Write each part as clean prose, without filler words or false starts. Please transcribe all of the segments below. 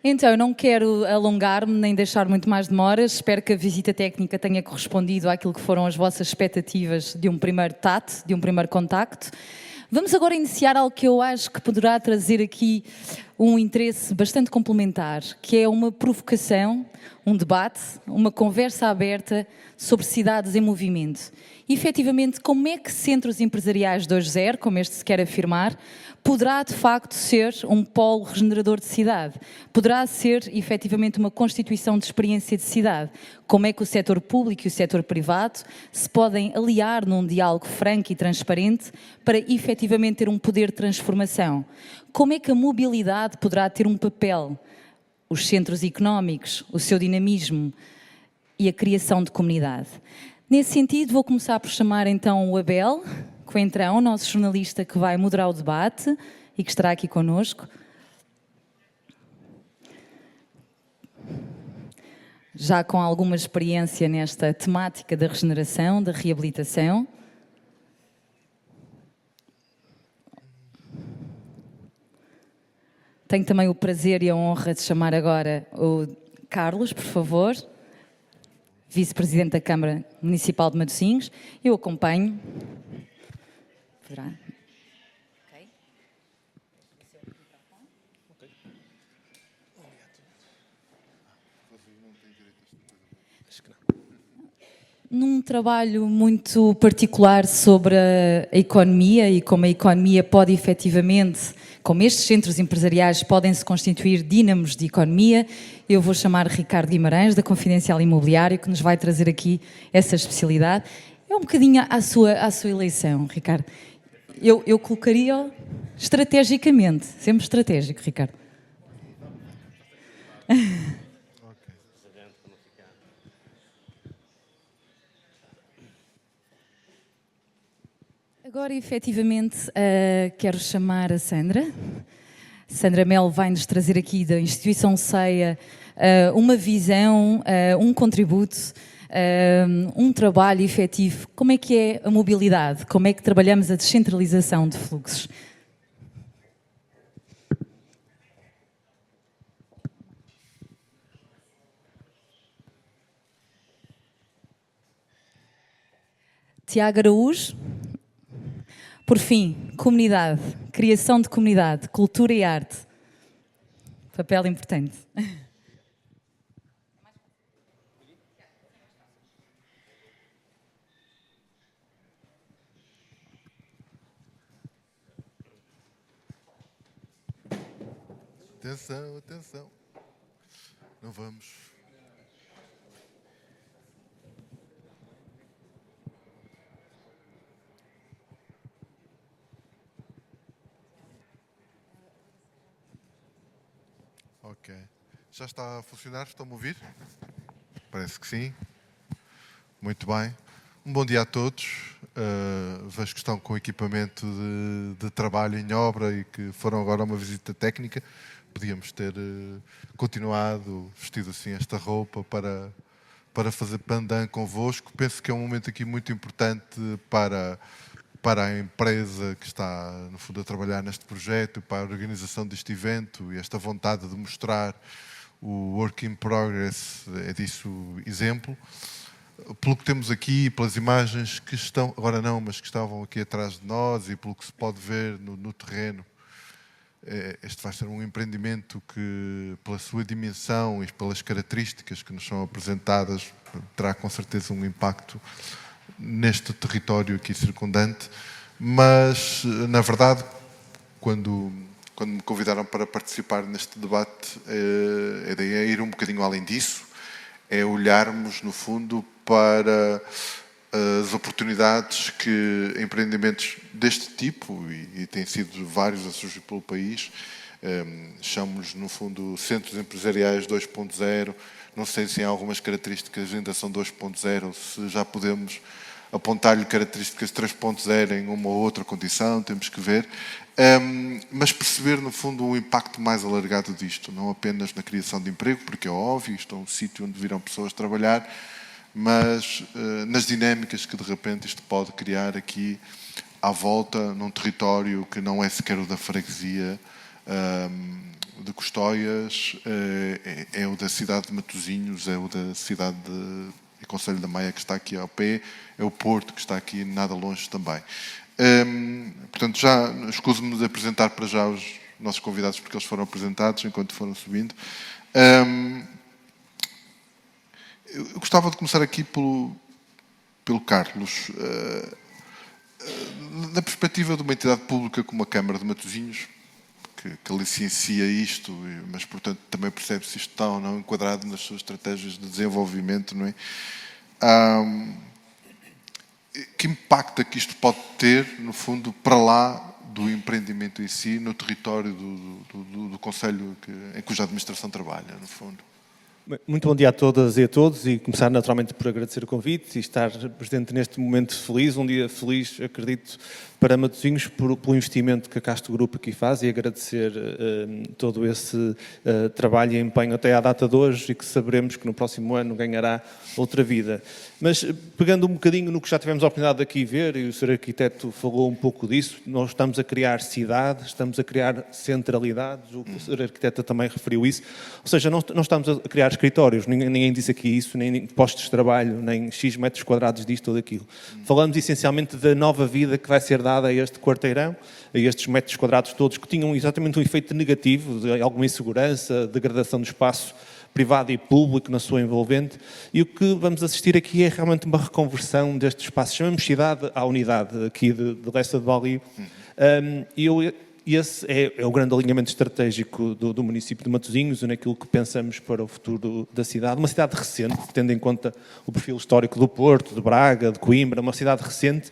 Então, eu não quero alongar-me nem deixar muito mais demoras. Espero que a visita técnica tenha correspondido àquilo que foram as vossas expectativas de um primeiro tato, de um primeiro contacto. Vamos agora iniciar algo que eu acho que poderá trazer aqui um interesse bastante complementar, que é uma provocação, um debate, uma conversa aberta sobre cidades em movimento. E, efetivamente, como é que centros empresariais 2.0, como este se quer afirmar, poderá de facto ser um polo regenerador de cidade? Poderá ser efetivamente uma constituição de experiência de cidade? Como é que o setor público e o setor privado se podem aliar num diálogo franco e transparente para efetivamente ter um poder de transformação? Como é que a mobilidade poderá ter um papel? Os centros económicos, o seu dinamismo e a criação de comunidade. Nesse sentido, vou começar por chamar então o Abel Coentrão, nosso jornalista que vai moderar o debate e que estará aqui connosco. Já com alguma experiência nesta temática da regeneração, da reabilitação. Tenho também o prazer e a honra de chamar agora o Carlos, por favor, vice-presidente da Câmara Municipal de Matosinhos. Eu acompanho. Poderá? Ok. Num trabalho muito particular sobre a economia e como a economia pode efetivamente, como estes centros empresariais podem se constituir dínamos de economia, eu vou chamar Ricardo Guimarães, da Confidencial Imobiliário, que nos vai trazer aqui essa especialidade. É um bocadinho à sua eleição, Ricardo. Eu colocaria estrategicamente, sempre estratégico, Ricardo. Agora, efetivamente, quero chamar a Sandra. Sandra Melo vai-nos trazer aqui da Instituição CEIA uma visão, um contributo, um trabalho efetivo. Como é que é a mobilidade? Como é que trabalhamos a descentralização de fluxos? Tiago Araújo. Por fim, comunidade, criação de comunidade, cultura e arte. Papel importante. Atenção, atenção. Não vamos. Ok. Já está a funcionar? Estão-me a ouvir? Parece que sim. Muito bem. Um bom dia a todos. Vejo que estão com equipamento de trabalho em obra e que foram agora a uma visita técnica. Podíamos ter continuado vestido assim esta roupa para fazer pandan convosco. Penso que é um momento aqui muito importante para a empresa que está, no fundo, a trabalhar neste projeto, para a organização deste evento e esta vontade de mostrar o work in progress é disso exemplo. Pelo que temos aqui, pelas imagens que estão, agora não, mas que estavam aqui atrás de nós e pelo que se pode ver no terreno, este vai ser um empreendimento que, pela sua dimensão e pelas características que nos são apresentadas, terá com certeza um impacto neste território aqui circundante, mas, na verdade, quando me convidaram para participar neste debate, a ideia é ir um bocadinho além disso, é olharmos, no fundo, para as oportunidades que empreendimentos deste tipo, e têm sido vários a surgir pelo país, chamamos, no fundo, centros empresariais 2.0, não sei se em algumas características ainda são 2.0, se já podemos apontar-lhe características 3.0 em uma ou outra condição, temos que ver, mas perceber, no fundo, o impacto mais alargado disto, não apenas na criação de emprego, porque é óbvio, isto é um sítio onde virão pessoas trabalhar, mas nas dinâmicas que, de repente, isto pode criar aqui à volta, num território que não é sequer o da freguesia, de Custóias, é o da cidade de Matosinhos, é o da cidade de Conselho da Maia, que está aqui ao pé, é o Porto, que está aqui nada longe também. Portanto, já escuso-me de apresentar para já os nossos convidados, porque eles foram apresentados enquanto foram subindo. Eu gostava de começar aqui pelo Carlos. Na perspectiva de uma entidade pública como a Câmara de Matosinhos, que licencia isto, mas, portanto, também percebe se isto está ou não enquadrado nas suas estratégias de desenvolvimento, não é? Que impacto é que isto pode ter, no fundo, para lá do empreendimento em si, no território do Conselho em cuja administração trabalha, no fundo? Muito bom dia a todas e a todos, e começar naturalmente por agradecer o convite e estar presente neste momento feliz, um dia feliz, acredito, para Matosinhos pelo investimento que a Castro Group aqui faz, e agradecer todo esse trabalho e empenho até à data de hoje, e que saberemos que no próximo ano ganhará outra vida. Mas pegando um bocadinho no que já tivemos a oportunidade de aqui ver, e o Sr. Arquiteto falou um pouco disso, nós estamos a criar cidade, estamos a criar centralidades, o Sr. Arquiteto também referiu isso, ou seja, não estamos a criar escritórios, ninguém disse aqui isso, nem postos de trabalho, nem X metros quadrados disto ou daquilo. Falamos essencialmente da nova vida que vai ser dada a este quarteirão, a estes metros quadrados todos, que tinham exatamente um efeito negativo, de alguma insegurança, degradação do espaço privado e público na sua envolvente, e o que vamos assistir aqui é realmente uma reconversão destes espaços. Chamamos cidade à unidade aqui de Lessa de Balio. E esse é o grande alinhamento estratégico do município de Matosinhos, naquilo que pensamos para o futuro da cidade. Uma cidade recente, tendo em conta o perfil histórico do Porto, de Braga, de Coimbra, uma cidade recente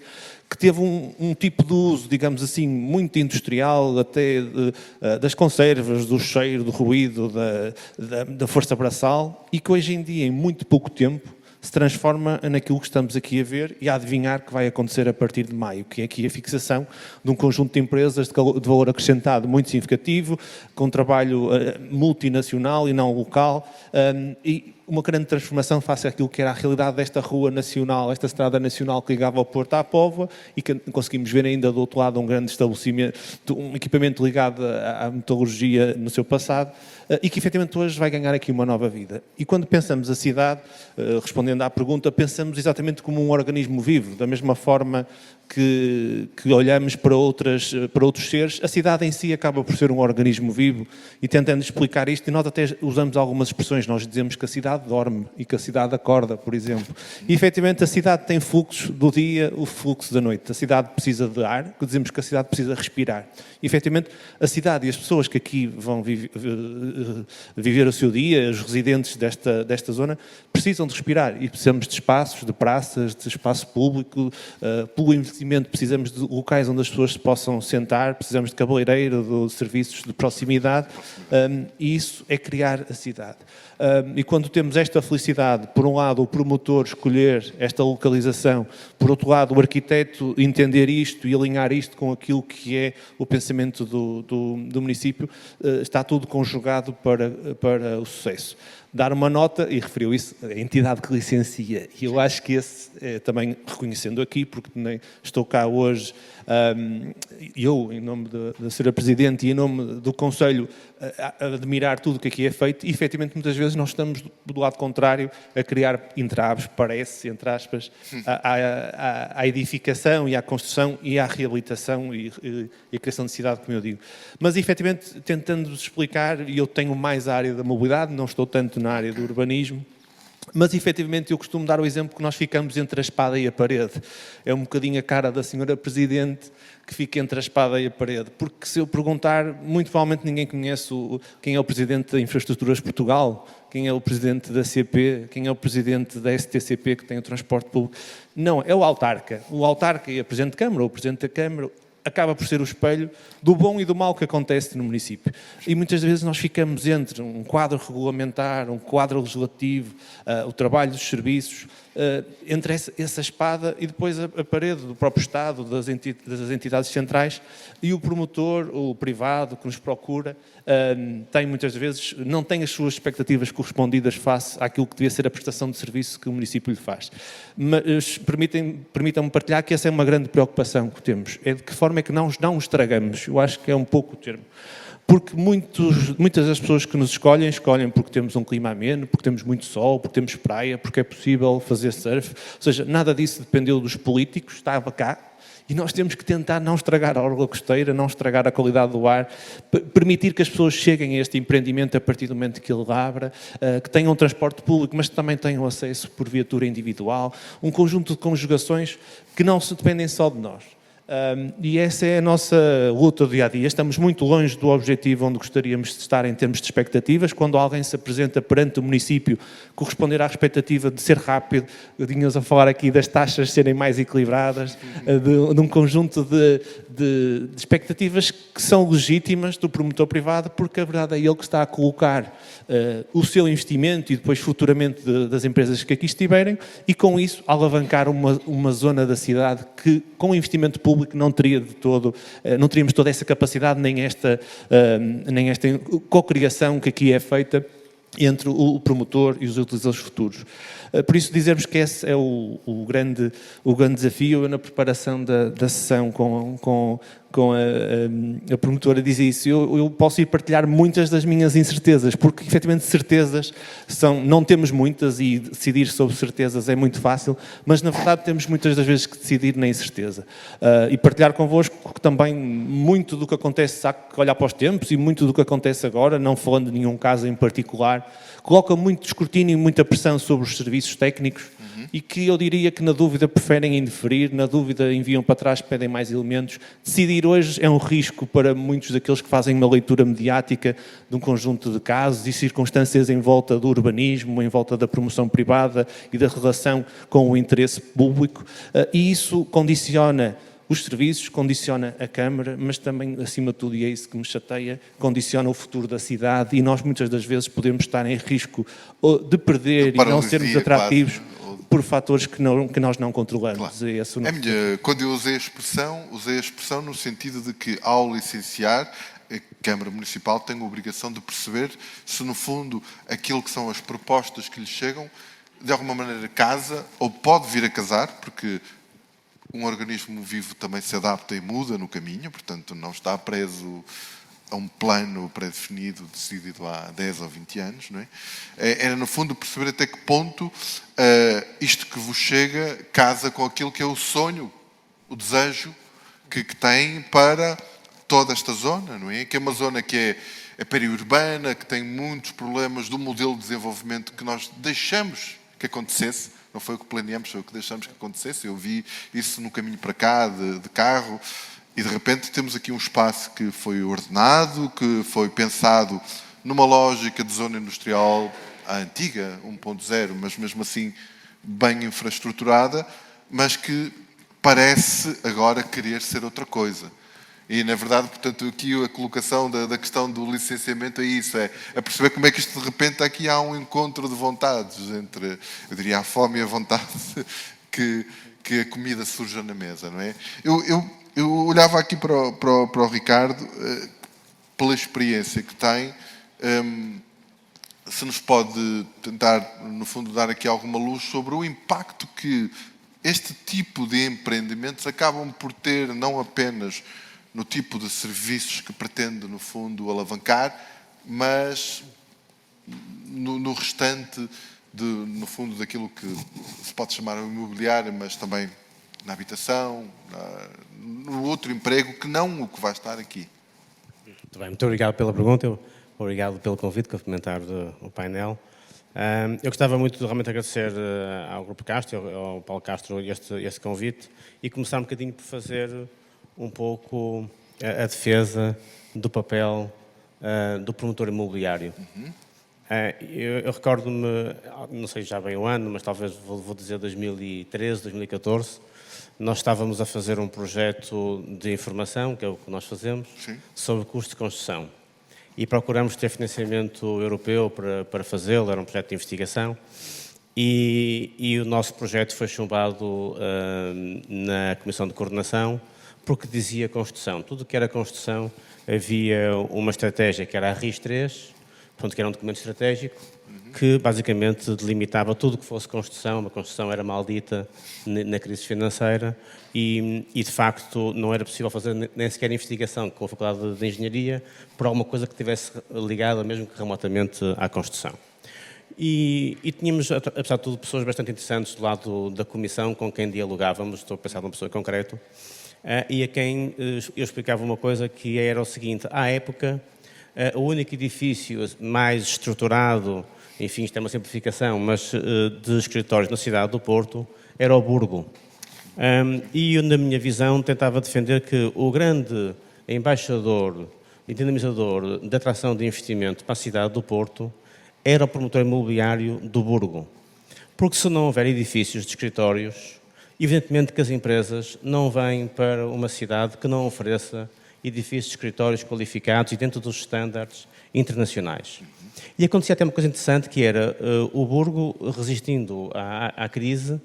que teve um tipo de uso, digamos assim, muito industrial, até das conservas, do cheiro, do ruído, da força braçal, e que hoje em dia, em muito pouco tempo, se transforma naquilo que estamos aqui a ver e a adivinhar que vai acontecer a partir de maio, que é aqui a fixação de um conjunto de empresas de valor acrescentado muito significativo, com trabalho multinacional e não local, e uma grande transformação face àquilo que era a realidade desta rua nacional, esta estrada nacional que ligava ao Porto à Póvoa, e que conseguimos ver ainda do outro lado um grande estabelecimento, um equipamento ligado à metalurgia no seu passado, e que efetivamente hoje vai ganhar aqui uma nova vida. E quando pensamos a cidade, respondendo à pergunta, pensamos exatamente como um organismo vivo, da mesma forma que olhamos para outros seres. A cidade em si acaba por ser um organismo vivo, e tentando explicar isto, e nós até usamos algumas expressões, nós dizemos que a cidade dorme e que a cidade acorda, por exemplo. E efetivamente a cidade tem fluxo do dia, o fluxo da noite. A cidade precisa de ar, que dizemos que a cidade precisa respirar. E efetivamente a cidade e as pessoas que aqui vão viver o seu dia, os residentes desta zona, precisam de respirar, e precisamos de espaços, de praças, de espaço público, pelo investimento precisamos de locais onde as pessoas se possam sentar, precisamos de cabeleireiro, de serviços de proximidade, e isso é criar a cidade. E quando temos esta felicidade, por um lado o promotor escolher esta localização, por outro lado o arquiteto entender isto e alinhar isto com aquilo que é o pensamento do município, está tudo conjugado para o sucesso. Dar uma nota, e referiu isso, a entidade que licencia, e eu acho que esse, também reconhecendo aqui, porque nem estou cá hoje, eu, em nome da Sra. Presidente e em nome do Conselho, a admirar tudo o que aqui é feito, e efetivamente muitas vezes nós estamos do lado contrário a criar entraves, parece, entre aspas, à edificação e à construção e à reabilitação e a criação de cidade, como eu digo. Mas efetivamente, tentando explicar, e eu tenho mais a área da mobilidade, não estou tanto na área do urbanismo, mas efetivamente eu costumo dar o exemplo que nós ficamos entre a espada e a parede. É um bocadinho a cara da Sra. Presidente que fica entre a espada e a parede, porque se eu perguntar, muito provavelmente ninguém conhece quem é o Presidente da Infraestruturas Portugal, quem é o Presidente da CP, quem é o Presidente da STCP, que tem o transporte público. Não, é o autarca. O autarca e a Presidente da Câmara, ou o Presidente da Câmara, acaba por ser o espelho do bom e do mau que acontece no município. E muitas vezes nós ficamos entre um quadro regulamentar, um quadro legislativo, o trabalho dos serviços, entre essa espada e depois a parede do próprio Estado, das entidades centrais, e o promotor, o privado que nos procura, tem muitas vezes, não tem as suas expectativas correspondidas face àquilo que devia ser a prestação de serviço que o município lhe faz. Mas permitam-me partilhar que essa é uma grande preocupação que temos, é de que forma é que não estragamos, eu acho que é um pouco o termo. porque muitas das pessoas que nos escolhem porque temos um clima ameno, porque temos muito sol, porque temos praia, porque é possível fazer surf. Ou seja, nada disso dependeu dos políticos, estava cá. E nós temos que tentar não estragar a orla costeira, não estragar a qualidade do ar, permitir que as pessoas cheguem a este empreendimento a partir do momento que ele abra, que tenham transporte público, mas que também tenham acesso por viatura individual, um conjunto de conjugações que não se dependem só de nós. E essa é a nossa luta do dia-a-dia. Estamos muito longe do objetivo onde gostaríamos de estar em termos de expectativas. Quando alguém se apresenta perante o município, corresponder à expectativa de ser rápido, tínhamos a falar aqui das taxas serem mais equilibradas, de um conjunto de expectativas que são legítimas do promotor privado, porque a verdade é ele que está a colocar o seu investimento e depois futuramente das empresas que aqui estiverem, e com isso alavancar uma zona da cidade que, com investimento público, não teríamos toda essa capacidade, nem esta cocriação que aqui é feita entre o promotor e os utilizadores futuros. Por isso dizemos que esse é o grande desafio. Eu, na preparação da sessão com a promotora, dizia isso. Eu posso ir partilhar muitas das minhas incertezas, porque efetivamente certezas não temos muitas, e decidir sobre certezas é muito fácil, mas na verdade temos muitas das vezes que decidir na incerteza. E partilhar convosco que também muito do que acontece, há que olhar para os tempos, e muito do que acontece agora, não falando de nenhum caso em particular, coloca muito escrutínio e muita pressão sobre os serviços técnicos, e que eu diria que, na dúvida, preferem indeferir, na dúvida enviam para trás, pedem mais elementos. Decidir hoje é um risco para muitos daqueles que fazem uma leitura mediática de um conjunto de casos e circunstâncias em volta do urbanismo, em volta da promoção privada e da relação com o interesse público, e isso condiciona os serviços, condiciona a Câmara, mas também, acima de tudo, e é isso que me chateia, condiciona o futuro da cidade, e nós muitas das vezes podemos estar em risco de perder e não sermos atrativos por fatores que nós não controlamos. Claro. Quando eu usei a expressão no sentido de que, ao licenciar, a Câmara Municipal tem a obrigação de perceber se, no fundo, aquilo que são as propostas que lhe chegam, de alguma maneira casa, ou pode vir a casar, porque um organismo vivo também se adapta e muda no caminho, portanto não está preso a um plano pré-definido, decidido há 10 ou 20 anos, não é? Era, no fundo, perceber até que ponto isto que vos chega casa com aquilo que é o sonho, o desejo que tem para toda esta zona, não é? Que é uma zona que é periurbana, que tem muitos problemas do modelo de desenvolvimento que nós deixamos que acontecesse. Não foi o que planeamos, foi o que deixamos que acontecesse. Eu vi isso no caminho para cá, de carro, e de repente temos aqui um espaço que foi ordenado, que foi pensado numa lógica de zona industrial, a antiga, 1.0, mas mesmo assim bem infraestruturada, mas que parece agora querer ser outra coisa. E, na verdade, portanto, aqui a colocação da questão do licenciamento é isso, é perceber como é que isto, de repente, aqui há um encontro de vontades entre, eu diria, a fome e a vontade que a comida surja na mesa, não é? Eu olhava aqui para o Ricardo, pela experiência que tem, se nos pode tentar, no fundo, dar aqui alguma luz sobre o impacto que este tipo de empreendimentos acabam por ter, não apenas no tipo de serviços que pretende, no fundo, alavancar, mas no restante, no fundo, daquilo que se pode chamar o imobiliário, mas também na habitação, no outro emprego, que não o que vai estar aqui. Muito bem, muito obrigado pela pergunta, obrigado pelo convite, complementar o painel. Eu gostava muito de realmente agradecer ao Grupo Castro, ao Paulo Castro, este convite, e começar um bocadinho por fazer um pouco a defesa do papel do promotor imobiliário. Eu recordo-me, não sei já bem o ano, mas talvez vou dizer 2013, 2014, nós estávamos a fazer um projeto de informação, que é o que nós fazemos, sim, sobre custos de construção. E procuramos ter financiamento europeu para fazê-lo, era um projeto de investigação. E o nosso projeto foi chumbado na Comissão de Coordenação, porque dizia construção. Tudo que era construção havia uma estratégia que era a RIS 3, portanto, que era um documento estratégico, que basicamente delimitava tudo o que fosse construção. A construção era maldita na crise financeira e, de facto, não era possível fazer nem sequer investigação com a Faculdade de Engenharia por alguma coisa que estivesse ligada, mesmo que remotamente, à construção. E tínhamos, apesar de tudo, pessoas bastante interessantes do lado da comissão com quem dialogávamos. Estou a pensar numa pessoa em concreto, e a quem eu explicava uma coisa que era o seguinte: à época, o único edifício mais estruturado, enfim, isto é uma simplificação, mas de escritórios na cidade do Porto, era o Burgo. E eu, na minha visão, tentava defender que o grande embaixador e dinamizador da atração de investimento para a cidade do Porto era o promotor imobiliário do Burgo. Porque se não houver edifícios de escritórios, evidentemente que as empresas não vêm para uma cidade que não ofereça edifícios de escritórios qualificados e dentro dos estándares internacionais. E acontecia até uma coisa interessante, que era o Burgo, resistindo à crise,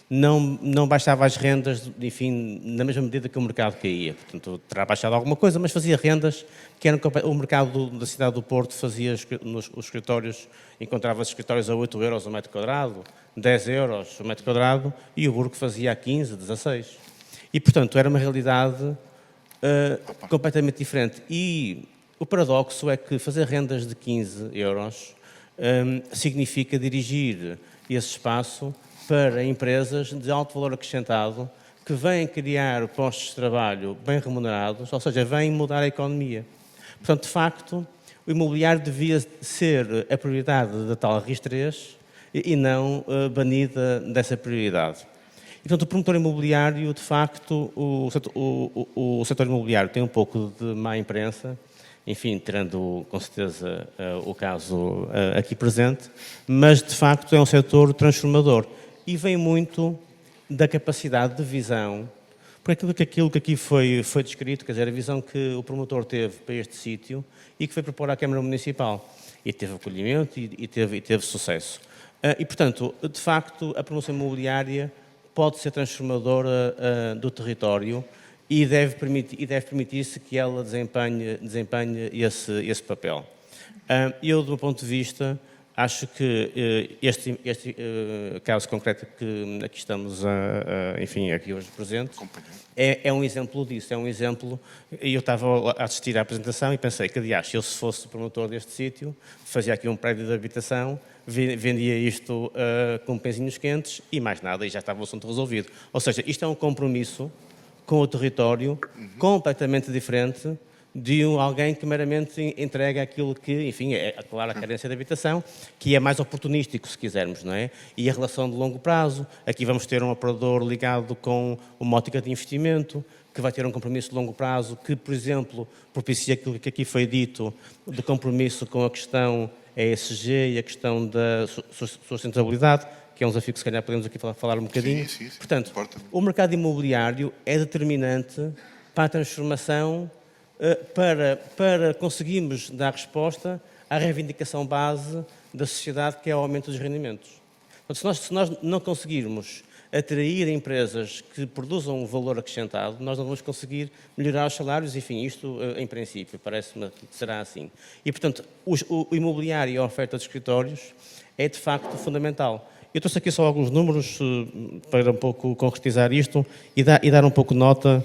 não baixava as rendas, enfim, na mesma medida que o mercado caía. Portanto, terá baixado alguma coisa, mas fazia rendas que eram... O mercado da cidade do Porto fazia os escritórios, encontrava-se escritórios a 8 euros o metro quadrado, 10 euros o metro quadrado, e o Burgo fazia a 15, 16. E, portanto, era uma realidade completamente diferente. E o paradoxo é que fazer rendas de 15 euros significa dirigir esse espaço para empresas de alto valor acrescentado que vêm criar postos de trabalho bem remunerados, ou seja, vêm mudar a economia. Portanto, de facto, o imobiliário devia ser a prioridade da tal RIS3 e não banida dessa prioridade. E, portanto, o promotor imobiliário, de facto, o setor imobiliário tem um pouco de má imprensa, enfim, tirando com certeza o caso aqui presente, mas, de facto, é um setor transformador. E vem muito da capacidade de visão, por aquilo que aqui foi descrito, quer dizer, a visão que o promotor teve para este sítio e que foi propor à Câmara Municipal. E teve acolhimento e teve sucesso. E, portanto, de facto, a promoção imobiliária pode ser transformadora do território e deve permitir-se que ela desempenhe esse papel. Eu, do meu ponto de vista, acho que este caso concreto que aqui estamos, enfim, aqui hoje presente, é um exemplo disso, é um exemplo. Eu estava a assistir à apresentação e pensei que, aliás, se eu fosse o promotor deste sítio, fazia aqui um prédio de habitação, vendia isto com pãezinhos quentes e mais nada, e já estava o assunto resolvido. Ou seja, isto é um compromisso com o território completamente diferente de alguém que meramente entrega aquilo que, enfim, é claro, a carência de habitação, que é mais oportunístico, se quisermos, não é? E a relação de longo prazo. Aqui vamos ter um operador ligado com uma ótica de investimento, que vai ter um compromisso de longo prazo, que, por exemplo, propicia aquilo que aqui foi dito, de compromisso com a questão ESG e a questão da sustentabilidade, que é um desafio que, se calhar, podemos aqui falar um bocadinho. Sim. Portanto, o mercado imobiliário é determinante para a transformação, para conseguirmos dar resposta à reivindicação base da sociedade, que é o aumento dos rendimentos. Portanto, se nós não conseguirmos atrair empresas que produzam um valor acrescentado, nós não vamos conseguir melhorar os salários, enfim, isto em princípio, parece-me que será assim. E, portanto, o imobiliário e a oferta de escritórios é, de facto, fundamental. Eu trouxe aqui só alguns números para um pouco concretizar isto e dar um pouco nota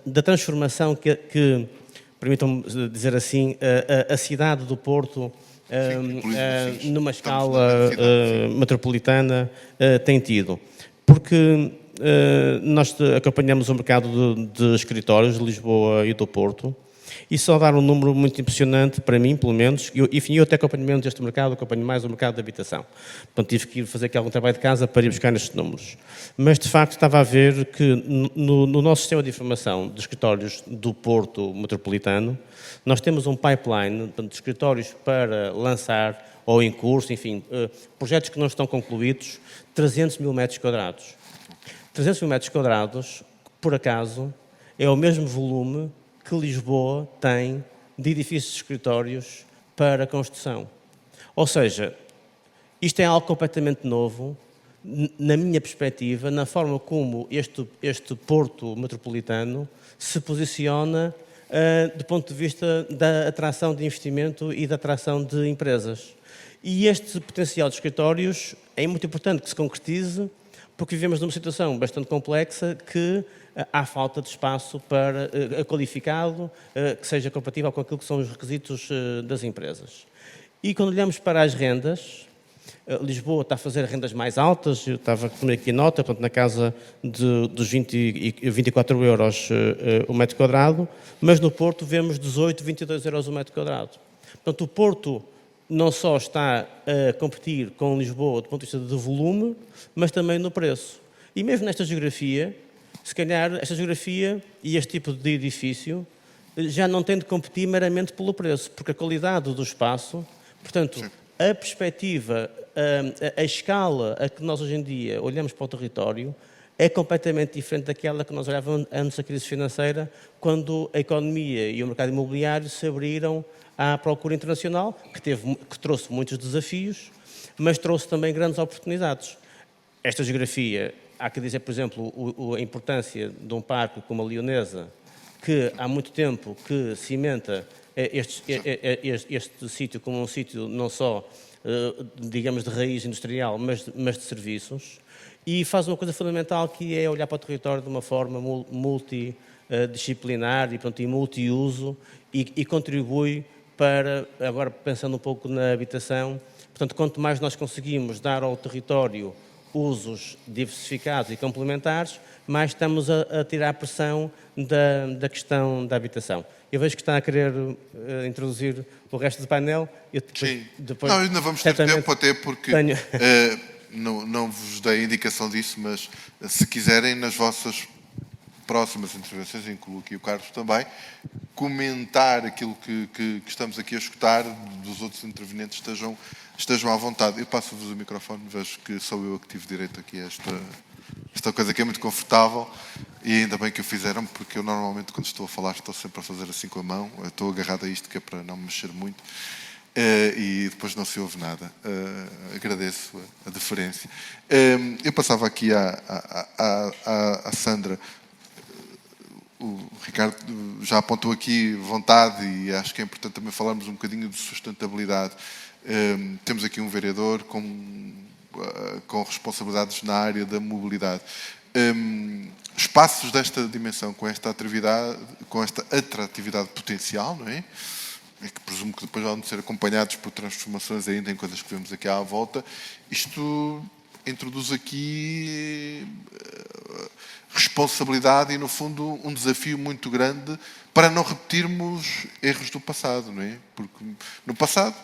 da transformação que permitam-me dizer assim, a cidade do Porto, numa escala metropolitana, tem tido. Porque nós acompanhamos o mercado de escritórios de Lisboa e do Porto, e só dar um número muito impressionante, para mim, pelo menos. Enfim, eu até acompanho menos este mercado, acompanho mais o mercado de habitação. Portanto, tive que ir fazer aqui algum trabalho de casa para ir buscar nestes números. Mas, de facto, estava a ver que no nosso sistema de informação de escritórios do Porto metropolitano, nós temos um pipeline de escritórios para lançar, ou em curso, enfim, projetos que não estão concluídos, 300 mil metros quadrados. 300 mil metros quadrados, por acaso, é o mesmo volume que Lisboa tem de edifícios de escritórios para construção. Ou seja, isto é algo completamente novo, na minha perspectiva, na forma como este Porto metropolitano se posiciona do ponto de vista da atração de investimento e da atração de empresas. E este potencial de escritórios é muito importante que se concretize, porque vivemos numa situação bastante complexa que há falta de espaço para qualificado, que seja compatível com aquilo que são os requisitos das empresas. E quando olhamos para as rendas, Lisboa está a fazer rendas mais altas, eu estava a tomar aqui nota, portanto, na casa dos 24 euros o metro quadrado, mas no Porto vemos 18, 22 euros o metro quadrado. Portanto, o Porto não só está a competir com Lisboa do ponto de vista de volume, mas também no preço. E mesmo nesta geografia, se calhar esta geografia e este tipo de edifício já não tem de competir meramente pelo preço, porque a qualidade do espaço, portanto, sim, a perspectiva, a escala a que nós hoje em dia olhamos para o território é completamente diferente daquela que nós olhávamos antes da crise financeira, quando a economia e o mercado imobiliário se abriram à procura internacional, que trouxe muitos desafios, mas trouxe também grandes oportunidades. Esta geografia, há que dizer, por exemplo, a importância de um parque como a Leonesa, que há muito tempo que cimenta este sítio como um sítio não só, digamos, de raiz industrial, mas de serviços, e faz uma coisa fundamental, que é olhar para o território de uma forma multidisciplinar e multiuso, e contribui para, agora pensando um pouco na habitação, portanto, quanto mais nós conseguimos dar ao território usos diversificados e complementares, mais estamos a tirar a pressão da questão da habitação. Eu vejo que está a querer introduzir o resto do painel. Depois, não, ainda vamos ter tempo, até porque não vos dei indicação disso, mas se quiserem, nas vossas próximas intervenções, incluo aqui o Carlos também, comentar aquilo que estamos aqui a escutar dos outros intervenientes, estejam à vontade. Eu passo-vos o microfone, vejo que sou eu que tive direito aqui a esta coisa que é muito confortável, e ainda bem que o fizeram, porque eu normalmente quando estou a falar estou sempre a fazer assim com a mão, eu estou agarrado a isto que é para não me mexer muito, e depois não se ouve nada. Agradeço a deferência. Eu passava aqui à Sandra. O Ricardo já apontou aqui vontade, e acho que é importante também falarmos um bocadinho de sustentabilidade. Temos aqui um vereador com responsabilidades na área da mobilidade. Espaços desta dimensão, com esta atratividade potencial, não é? É que presumo que depois vão ser acompanhados por transformações ainda em coisas que vemos aqui à volta. Isto introduz aqui responsabilidade e, no fundo, um desafio muito grande para não repetirmos erros do passado, não é? Porque no passado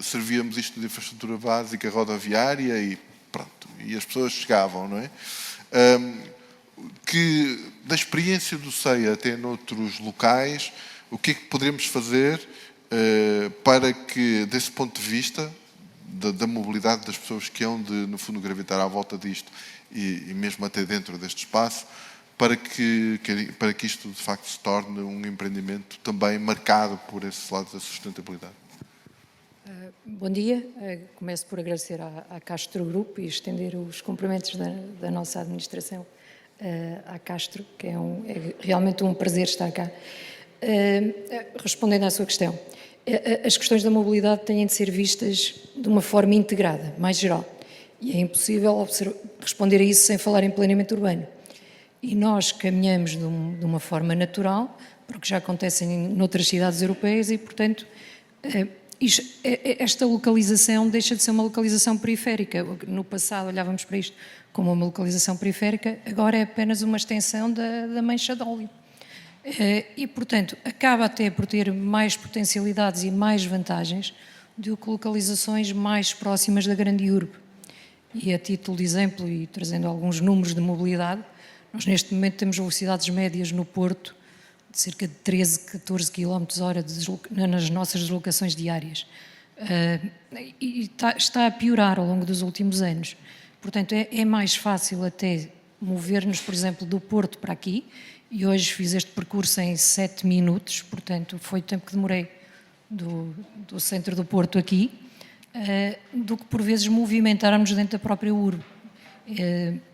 servíamos isto de infraestrutura básica rodoviária e pronto, e as pessoas chegavam, não é? Que da experiência do CEIA até noutros locais, o que é que poderíamos fazer para que, desse ponto de vista da mobilidade das pessoas que hão de, no fundo, gravitar à volta disto e mesmo até dentro deste espaço, para que isto, de facto, se torne um empreendimento também marcado por esse lado da sustentabilidade? Bom dia. Começo por agradecer à Castro Group e estender os cumprimentos da nossa administração à Castro, que é realmente um prazer estar cá. Respondendo à sua questão, as questões da mobilidade têm de ser vistas de uma forma integrada, mais geral. E é impossível responder a isso sem falar em planeamento urbano. E nós caminhamos de uma forma natural, porque já acontecem noutras cidades europeias e, portanto, esta localização deixa de ser uma localização periférica. No passado olhávamos para isto como uma localização periférica, agora é apenas uma extensão da mancha de óleo. E, portanto, acaba até por ter mais potencialidades e mais vantagens do que localizações mais próximas da grande urbe. E a título de exemplo, e trazendo alguns números de mobilidade, nós neste momento temos velocidades médias no Porto de cerca de 13, 14 km/h nas nossas deslocações diárias. E está a piorar ao longo dos últimos anos. Portanto, é mais fácil até mover-nos, por exemplo, do Porto para aqui, e hoje fiz este percurso em 7 minutos, portanto, foi o tempo que demorei do centro do Porto aqui, do que por vezes movimentarmos dentro da própria urbe.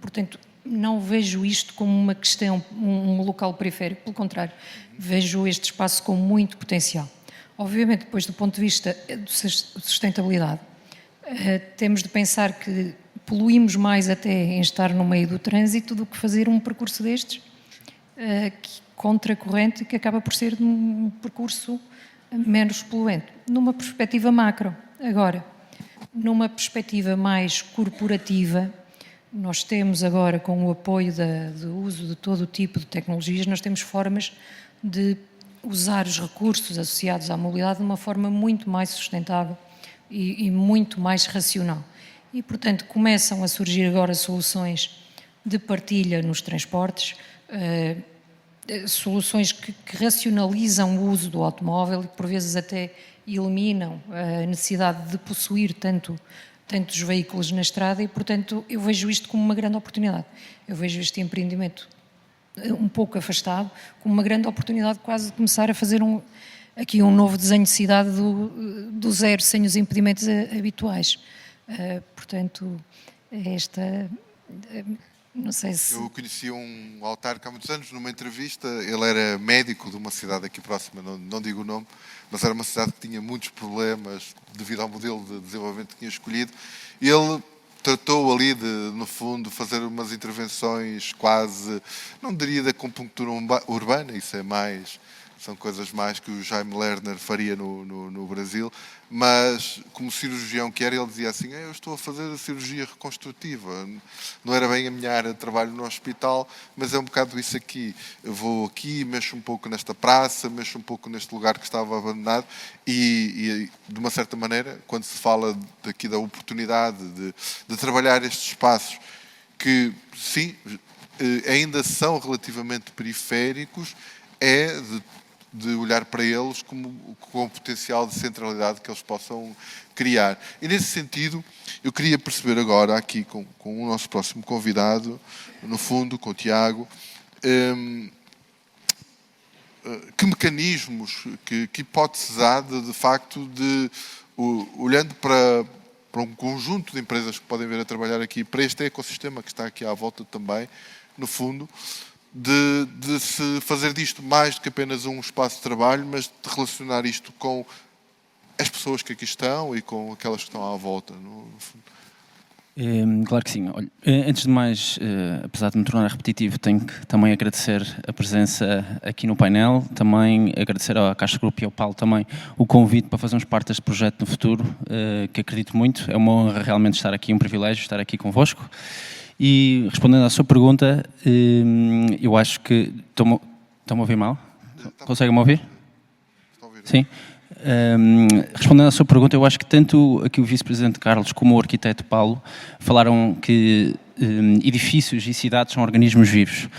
Portanto, não vejo isto como uma questão, um local periférico, pelo contrário, vejo este espaço com muito potencial. Obviamente, depois do ponto de vista de sustentabilidade, Temos de pensar que poluímos mais até em estar no meio do trânsito do que fazer um percurso destes, contracorrente, que acaba por ser um percurso menos poluente, numa perspectiva macro. Agora, numa perspectiva mais corporativa, nós temos agora, com o apoio do uso de todo o tipo de tecnologias, nós temos formas de usar os recursos associados à mobilidade de uma forma muito mais sustentável e muito mais racional. E, portanto, começam a surgir agora soluções de partilha nos transportes, soluções que racionalizam o uso do automóvel e que, por vezes, até eliminam a necessidade de possuir tantos veículos na estrada e, portanto, eu vejo isto como uma grande oportunidade. Eu vejo este empreendimento um pouco afastado, como uma grande oportunidade quase de começar a fazer aqui um novo desenho de cidade do zero, sem os impedimentos habituais. Portanto, não sei se... Eu conheci um autarca há muitos anos, numa entrevista. Ele era médico de uma cidade aqui próxima, não digo o nome, mas era uma cidade que tinha muitos problemas devido ao modelo de desenvolvimento que tinha escolhido. Ele tratou ali de, no fundo, fazer umas intervenções quase, não diria da acupuntura urbana, isso é mais... São coisas mais que o Jaime Lerner faria no Brasil, mas como cirurgião que era, ele dizia assim: eu estou a fazer a cirurgia reconstrutiva. Não era bem a minha área de trabalho no hospital, mas é um bocado isso aqui. Eu vou aqui, mexo um pouco nesta praça, mexo um pouco neste lugar que estava abandonado e de uma certa maneira, quando se fala daqui da oportunidade de trabalhar estes espaços que, sim, ainda são relativamente periféricos, é de olhar para eles com o potencial de centralidade que eles possam criar. E nesse sentido, eu queria perceber agora, aqui com o nosso próximo convidado, no fundo, com o Tiago, que mecanismos, que hipóteses há de facto, olhando para um conjunto de empresas que podem vir a trabalhar aqui, para este ecossistema que está aqui à volta também, no fundo, de se fazer disto mais do que apenas um espaço de trabalho, mas de relacionar isto com as pessoas que aqui estão e com aquelas que estão à volta. Claro que sim. Olha, antes de mais, apesar de me tornar repetitivo, tenho que também agradecer a presença aqui no painel, também agradecer à Caixa Group e ao Paulo também o convite para fazermos parte deste projeto no futuro, que acredito muito. É uma honra realmente estar aqui, um privilégio estar aqui convosco. E respondendo à sua pergunta, eu acho que... Estão-me a ouvir mal? Conseguem-me ouvir? Sim? Respondendo à sua pergunta, eu acho que tanto aqui o Vice-Presidente Carlos como o Arquiteto Paulo falaram que edifícios e cidades são organismos vivos.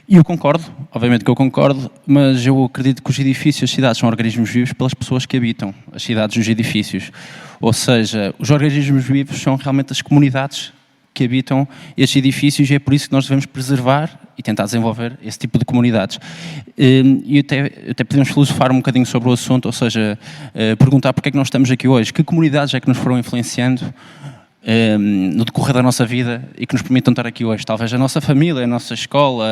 E eu concordo, obviamente que eu concordo, mas eu acredito que os edifícios e as cidades são organismos vivos pelas pessoas que habitam as cidades e os edifícios. Ou seja, os organismos vivos são realmente as comunidades que habitam estes edifícios e é por isso que nós devemos preservar e tentar desenvolver esse tipo de comunidades. E até podemos filosofar um bocadinho sobre o assunto, ou seja, perguntar porque é que nós estamos aqui hoje, que comunidades é que nos foram influenciando no decorrer da nossa vida e que nos permitam estar aqui hoje. Talvez a nossa família, a nossa escola,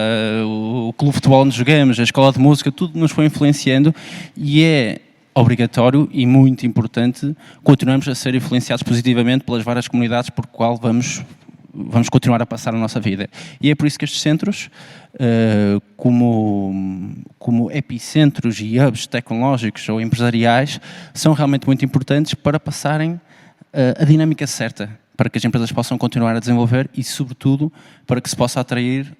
o clube de futebol onde jogamos, a escola de música, tudo nos foi influenciando e é obrigatório e muito importante continuarmos a ser influenciados positivamente pelas várias comunidades por qual vamos continuar a passar a nossa vida. E é por isso que estes centros, como epicentros e hubs tecnológicos ou empresariais, são realmente muito importantes para passarem a dinâmica certa, para que as empresas possam continuar a desenvolver e, sobretudo, para que se possa atrair,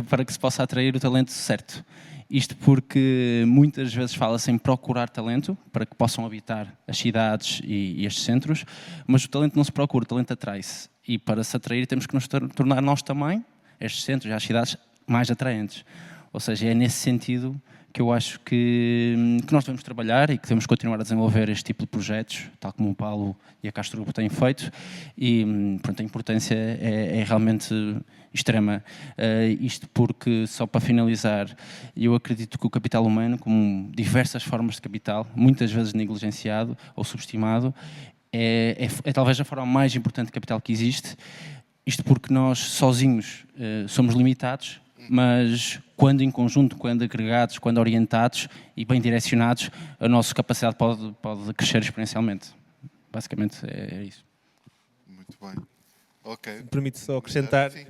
para que se possa atrair o talento certo. Isto porque muitas vezes fala-se em procurar talento para que possam habitar as cidades e estes centros, mas o talento não se procura, o talento atrai-se. E para se atrair temos que nos tornar nós também, estes centros e as cidades, mais atraentes. Ou seja, é nesse sentido que eu acho que nós devemos trabalhar e que devemos continuar a desenvolver este tipo de projetos, tal como o Paulo e a Castro Grupo têm feito, e pronto, a importância é realmente extrema. Isto porque, só para finalizar, eu acredito que o capital humano, como diversas formas de capital, muitas vezes negligenciado ou subestimado, é talvez a forma mais importante de capital que existe, isto porque nós sozinhos somos limitados, mas quando em conjunto, quando agregados, quando orientados e bem direcionados, a nossa capacidade pode crescer exponencialmente. basicamente é isso. Muito bem. Ok. Permite só acrescentar. Sim.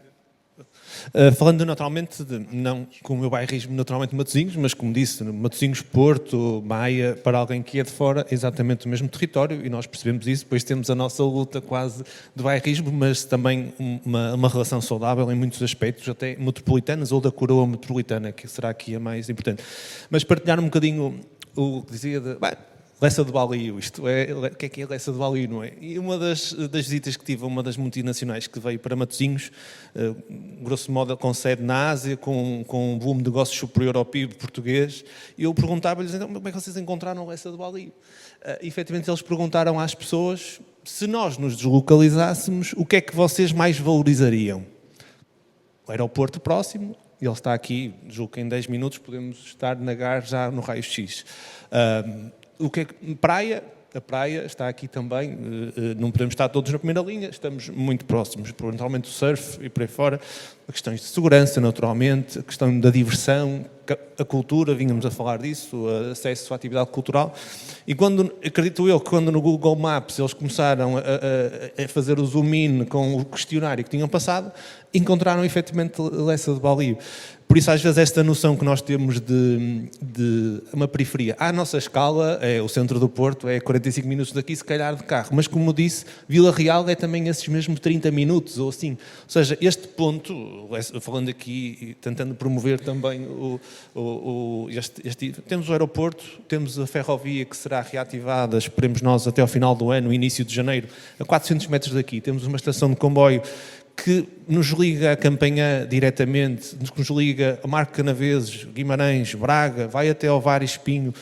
Falando naturalmente, não com o meu bairrismo naturalmente Matosinhos, mas como disse, Matosinhos, Porto, Maia, para alguém que é de fora, é exatamente o mesmo território e nós percebemos isso, depois temos a nossa luta quase de bairrismo, mas também uma relação saudável em muitos aspectos, até metropolitanas ou da coroa metropolitana, que será aqui a mais importante. Mas partilhar um bocadinho o que dizia de... Lessa de Balio, isto é, o que é Lessa de Balio, não é? E uma das visitas que tive a uma das multinacionais que veio para Matosinhos, grosso modo com sede na Ásia, com um volume de negócios superior ao PIB português, e eu perguntava-lhes, então, como é que vocês encontraram Lessa de Balio? Efetivamente, eles perguntaram às pessoas, se nós nos deslocalizássemos, o que é que vocês mais valorizariam? O aeroporto próximo, ele está aqui, julgo que em 10 minutos podemos estar na Gar já no raio-x. O que é que, praia, a praia está aqui também, não podemos estar todos na primeira linha, estamos muito próximos, provavelmente o surf e por aí fora, questões de segurança naturalmente, a questão da diversão, a cultura, vínhamos a falar disso, o acesso à atividade cultural, e quando, acredito eu, que quando no Google Maps eles começaram a fazer o zoom in com o questionário que tinham passado, encontraram efetivamente Lessa de Balio. Por isso, às vezes, esta noção que nós temos de uma periferia, à nossa escala, é o centro do Porto, é 45 minutos daqui, se calhar de carro, mas como disse, Vila Real é também esses mesmos 30 minutos, ou assim. Ou seja, este ponto, falando aqui e tentando promover também temos o aeroporto, temos a ferrovia que será reativada, esperemos nós, até ao final do ano, início de janeiro, a 400 metros daqui, temos uma estação de comboio que nos liga a Campanhã diretamente, nos liga a Marco Canaveses, Guimarães, Braga, vai até Ovar e Espinho.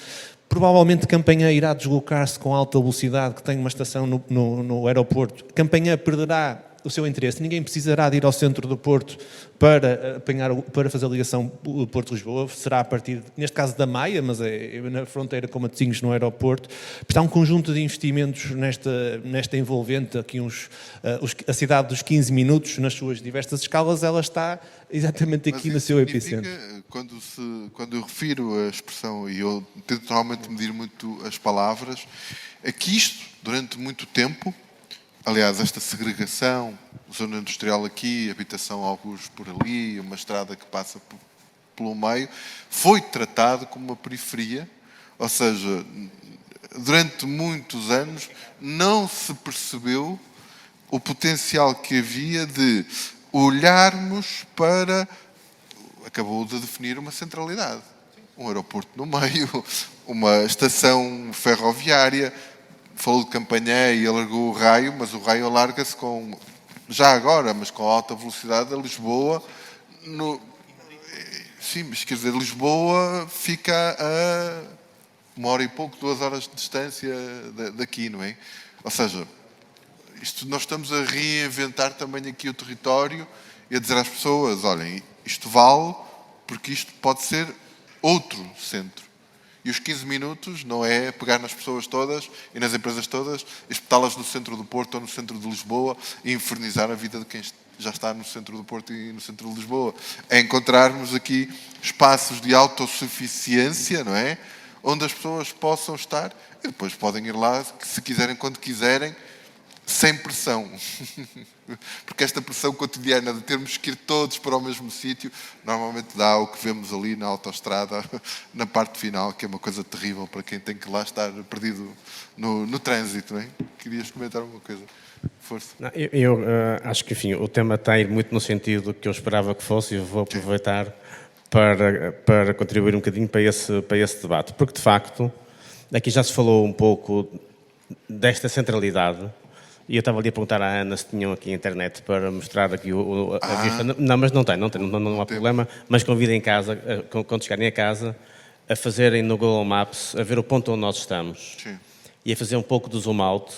Provavelmente Campanhã irá deslocar-se com alta velocidade, que tem uma estação no aeroporto. Campanhã perderá o seu interesse, ninguém precisará de ir ao centro do Porto para fazer a ligação Porto-Lisboa, será a partir, neste caso da Maia, mas é na fronteira com Matosinhos, no aeroporto. Portanto, há um conjunto de investimentos nesta envolvente, aqui a cidade dos 15 minutos, nas suas diversas escalas, ela está exatamente aqui no seu epicentro. Quando eu refiro a expressão, e eu tento normalmente medir muito as palavras, é que isto, durante muito tempo, aliás, esta segregação, zona industrial aqui, habitação alguns por ali, uma estrada que passa pelo meio, foi tratado como uma periferia, ou seja, durante muitos anos não se percebeu o potencial que havia de olharmos para... Acabou de definir uma centralidade, um aeroporto no meio, uma estação ferroviária. Falou de Campanhã e alargou o raio, mas o raio alarga-se já agora, mas com alta velocidade a Lisboa. Sim, mas quer dizer, Lisboa fica a 1 hora e pouco, 2 horas de distância daqui, não é? Ou seja, nós estamos a reinventar também aqui o território e a dizer às pessoas, olhem, isto vale porque isto pode ser outro centro. E os 15 minutos não é pegar nas pessoas todas e nas empresas todas, espetá-las no centro do Porto ou no centro de Lisboa e infernizar a vida de quem já está no centro do Porto e no centro de Lisboa. É encontrarmos aqui espaços de autossuficiência, não é? Onde as pessoas possam estar e depois podem ir lá, se quiserem, quando quiserem, sem pressão. Porque esta pressão cotidiana de termos que ir todos para o mesmo sítio, normalmente dá o que vemos ali na autoestrada, na parte final, que é uma coisa terrível para quem tem que lá estar perdido no trânsito, não é? Querias comentar alguma coisa? Força. Não, eu acho que, enfim, o tema está a ir muito no sentido que eu esperava que fosse e eu vou aproveitar para contribuir um bocadinho para esse debate. Porque, de facto, aqui já se falou um pouco desta centralidade. E eu estava ali a perguntar à Ana se tinham aqui a internet para mostrar aqui a vista. Não, mas não há problema. Mas convido em casa, quando chegarem a casa, a fazerem no Google Maps, a ver o ponto onde nós estamos. Sim. E a fazer um pouco do zoom out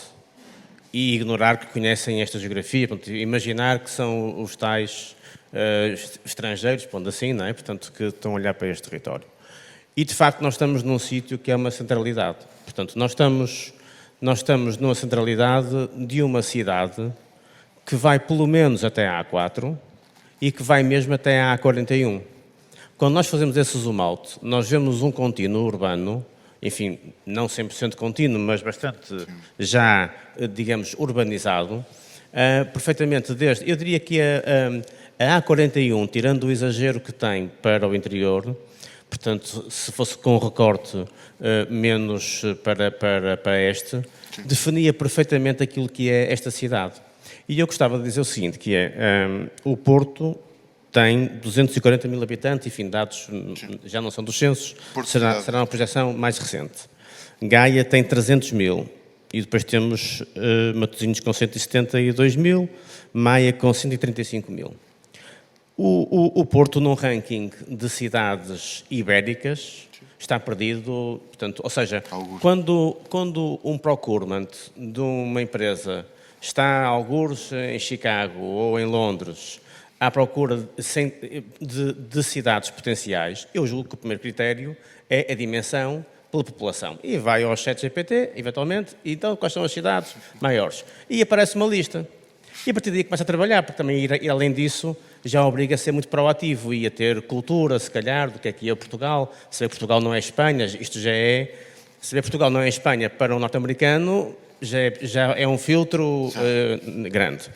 e ignorar que conhecem esta geografia. Portanto, imaginar que são os tais estrangeiros, pondo assim, não é? Portanto, que estão a olhar para este território. E, de facto, nós estamos num sítio que é uma centralidade. Portanto, nós estamos numa centralidade de uma cidade que vai pelo menos até a A4 e que vai mesmo até a A41. Quando nós fazemos esse zoom out, nós vemos um contínuo urbano enfim, não 100% contínuo, mas bastante já, digamos, urbanizado, perfeitamente desde, eu diria que a A41, tirando o exagero que tem para o interior, portanto, se fosse com recorte menos para este, definia perfeitamente aquilo que é esta cidade. E eu gostava de dizer o seguinte, que é, o Porto tem 240 mil habitantes, enfim, dados já não são dos censos, será uma projeção mais recente. Gaia tem 300 mil, e depois temos Matosinhos com 172 mil, Maia com 135 mil. O Porto, num ranking de cidades ibéricas, está perdido, portanto, ou seja, quando um procurement de uma empresa está a algures em Chicago ou em Londres à procura de cidades potenciais, eu julgo que o primeiro critério é a dimensão pela população. E vai ao ChatGPT, eventualmente, e então quais são as cidades maiores? E aparece uma lista. E a partir daí começa a trabalhar, porque também ir além disso já obriga a ser muito proativo e a ter cultura, se calhar, do que é Portugal. Saber que Portugal não é Espanha, isto já é... Saber que Portugal não é Espanha para um norte-americano já é um filtro grande.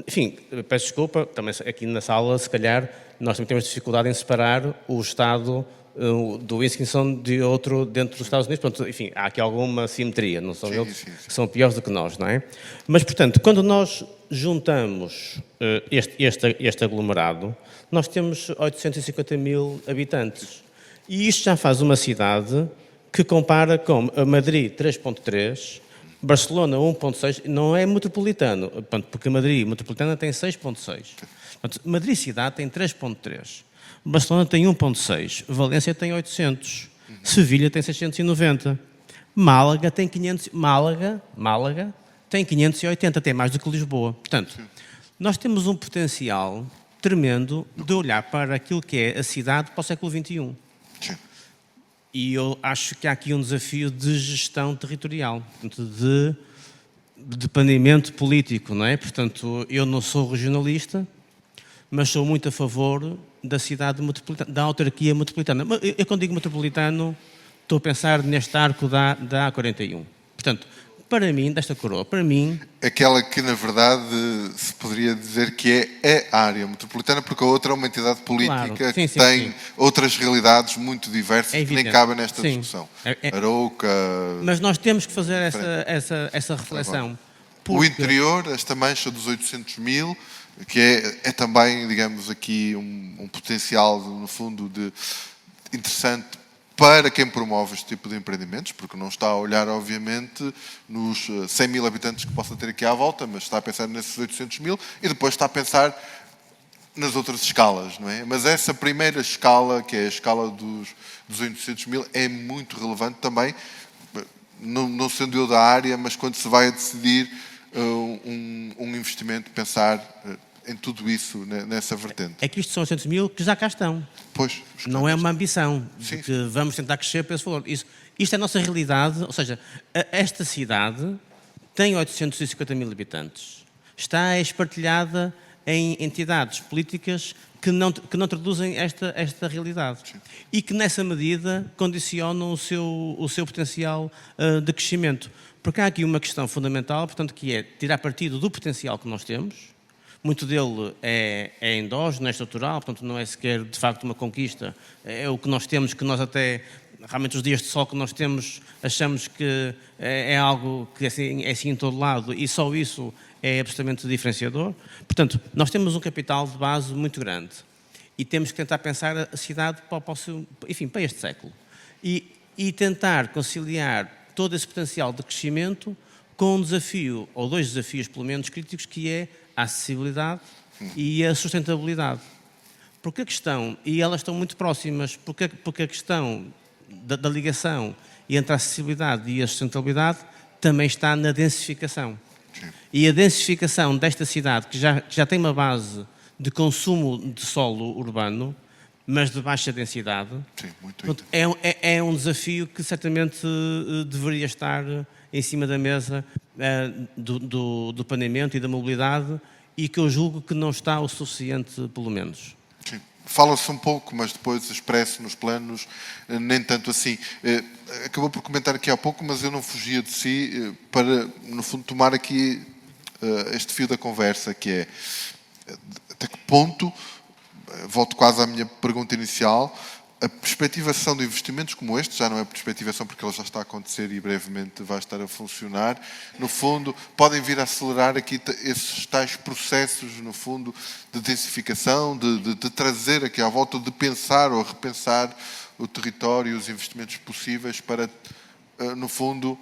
Enfim, peço desculpa, também aqui na sala, se calhar, nós também temos dificuldade em separar o Estado do Wisconsin de outro dentro dos Estados Unidos. Portanto, enfim, há aqui alguma simetria, não são eles que são piores do que nós, não é? Mas, portanto, quando nós juntamos este aglomerado, nós temos 850 mil habitantes. E isto já faz uma cidade que compara com Madrid 3.3, Barcelona 1.6, não é metropolitano, porque Madrid metropolitana tem 6.6. Madrid cidade tem 3.3. Barcelona tem 1.6, Valência tem 800, Sevilha tem 690, Málaga tem 500, Málaga tem 580, tem mais do que Lisboa. Portanto, nós temos um potencial tremendo de olhar para aquilo que é a cidade para o século XXI. E eu acho que há aqui um desafio de gestão territorial, de planeamento político, não é? Portanto, eu não sou regionalista, mas sou muito a favor da cidade metropolitana, da autarquia metropolitana. Eu quando digo metropolitano, estou a pensar neste arco da A41. Portanto, para mim, desta coroa, para mim... Aquela que, na verdade, se poderia dizer que é a área metropolitana, porque a outra é uma entidade política que tem outras realidades muito diversas que nem cabem nesta discussão. Arouca... Mas nós temos que fazer essa reflexão. O interior, esta mancha dos 800 mil, que é também, digamos, aqui um potencial, no fundo, interessante para quem promove este tipo de empreendimentos, porque não está a olhar, obviamente, nos 100 mil habitantes que possa ter aqui à volta, mas está a pensar nesses 800 mil e depois está a pensar nas outras escalas, não é? Mas essa primeira escala, que é a escala dos 800 mil, é muito relevante também, não sendo eu da área, mas quando se vai a decidir um investimento, pensar em tudo isso, nessa vertente. É que isto são 800 mil que já cá estão. Pois. Não é uma ambição, que vamos tentar crescer para esse valor. Isto é a nossa realidade, ou seja, esta cidade tem 850 mil habitantes. Está espartilhada em entidades políticas que não traduzem esta realidade. Sim. E que, nessa medida, condicionam o seu potencial de crescimento. Porque há aqui uma questão fundamental, portanto, que é tirar partido do potencial que nós temos. Muito dele é endógeno, é estrutural, portanto não é sequer de facto uma conquista. É o que nós temos, que nós até, realmente os dias de sol que nós temos, achamos que é algo que é assim em todo lado e só isso é absolutamente diferenciador. Portanto, nós temos um capital de base muito grande e temos que tentar pensar a cidade para este século. E tentar conciliar todo esse potencial de crescimento com um desafio, ou dois desafios pelo menos críticos, que é a acessibilidade e a sustentabilidade. Porque a questão, e elas estão muito próximas, porque a questão da ligação entre a acessibilidade e a sustentabilidade também está na densificação. Sim. E a densificação desta cidade, que já tem uma base de consumo de solo urbano, mas de baixa densidade, sim, muito é um desafio que certamente deveria estar em cima da mesa do planeamento e da mobilidade e que eu julgo que não está o suficiente, pelo menos. Sim, fala-se um pouco, mas depois expresso nos planos, nem tanto assim. Acabou por comentar aqui há pouco, mas eu não fugia de si para, no fundo, tomar aqui este fio da conversa, que é até que ponto, volto quase à minha pergunta inicial, a perspectivação de investimentos como este, já não é perspectivação porque ele já está a acontecer e brevemente vai estar a funcionar, no fundo, podem vir a acelerar aqui esses tais processos, no fundo, de densificação, de trazer aqui à volta, de pensar ou repensar o território e os investimentos possíveis para, no fundo,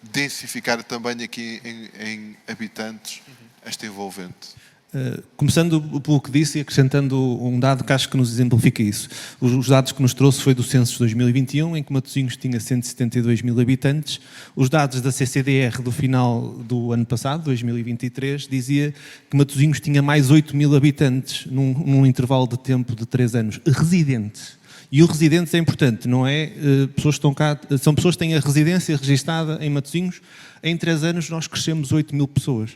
densificar também aqui em habitantes esta envolvente. Começando pelo que disse e acrescentando um dado que acho que nos exemplifica isso. Os dados que nos trouxe foi do censo de 2021, em que Matosinhos tinha 172 mil habitantes. Os dados da CCDR do final do ano passado, 2023, dizia que Matosinhos tinha mais 8 mil habitantes num intervalo de tempo de 3 anos, residentes. E o residentes é importante, não é? Pessoas que estão cá, são pessoas que têm a residência registada em Matosinhos. Em 3 anos nós crescemos 8 mil pessoas.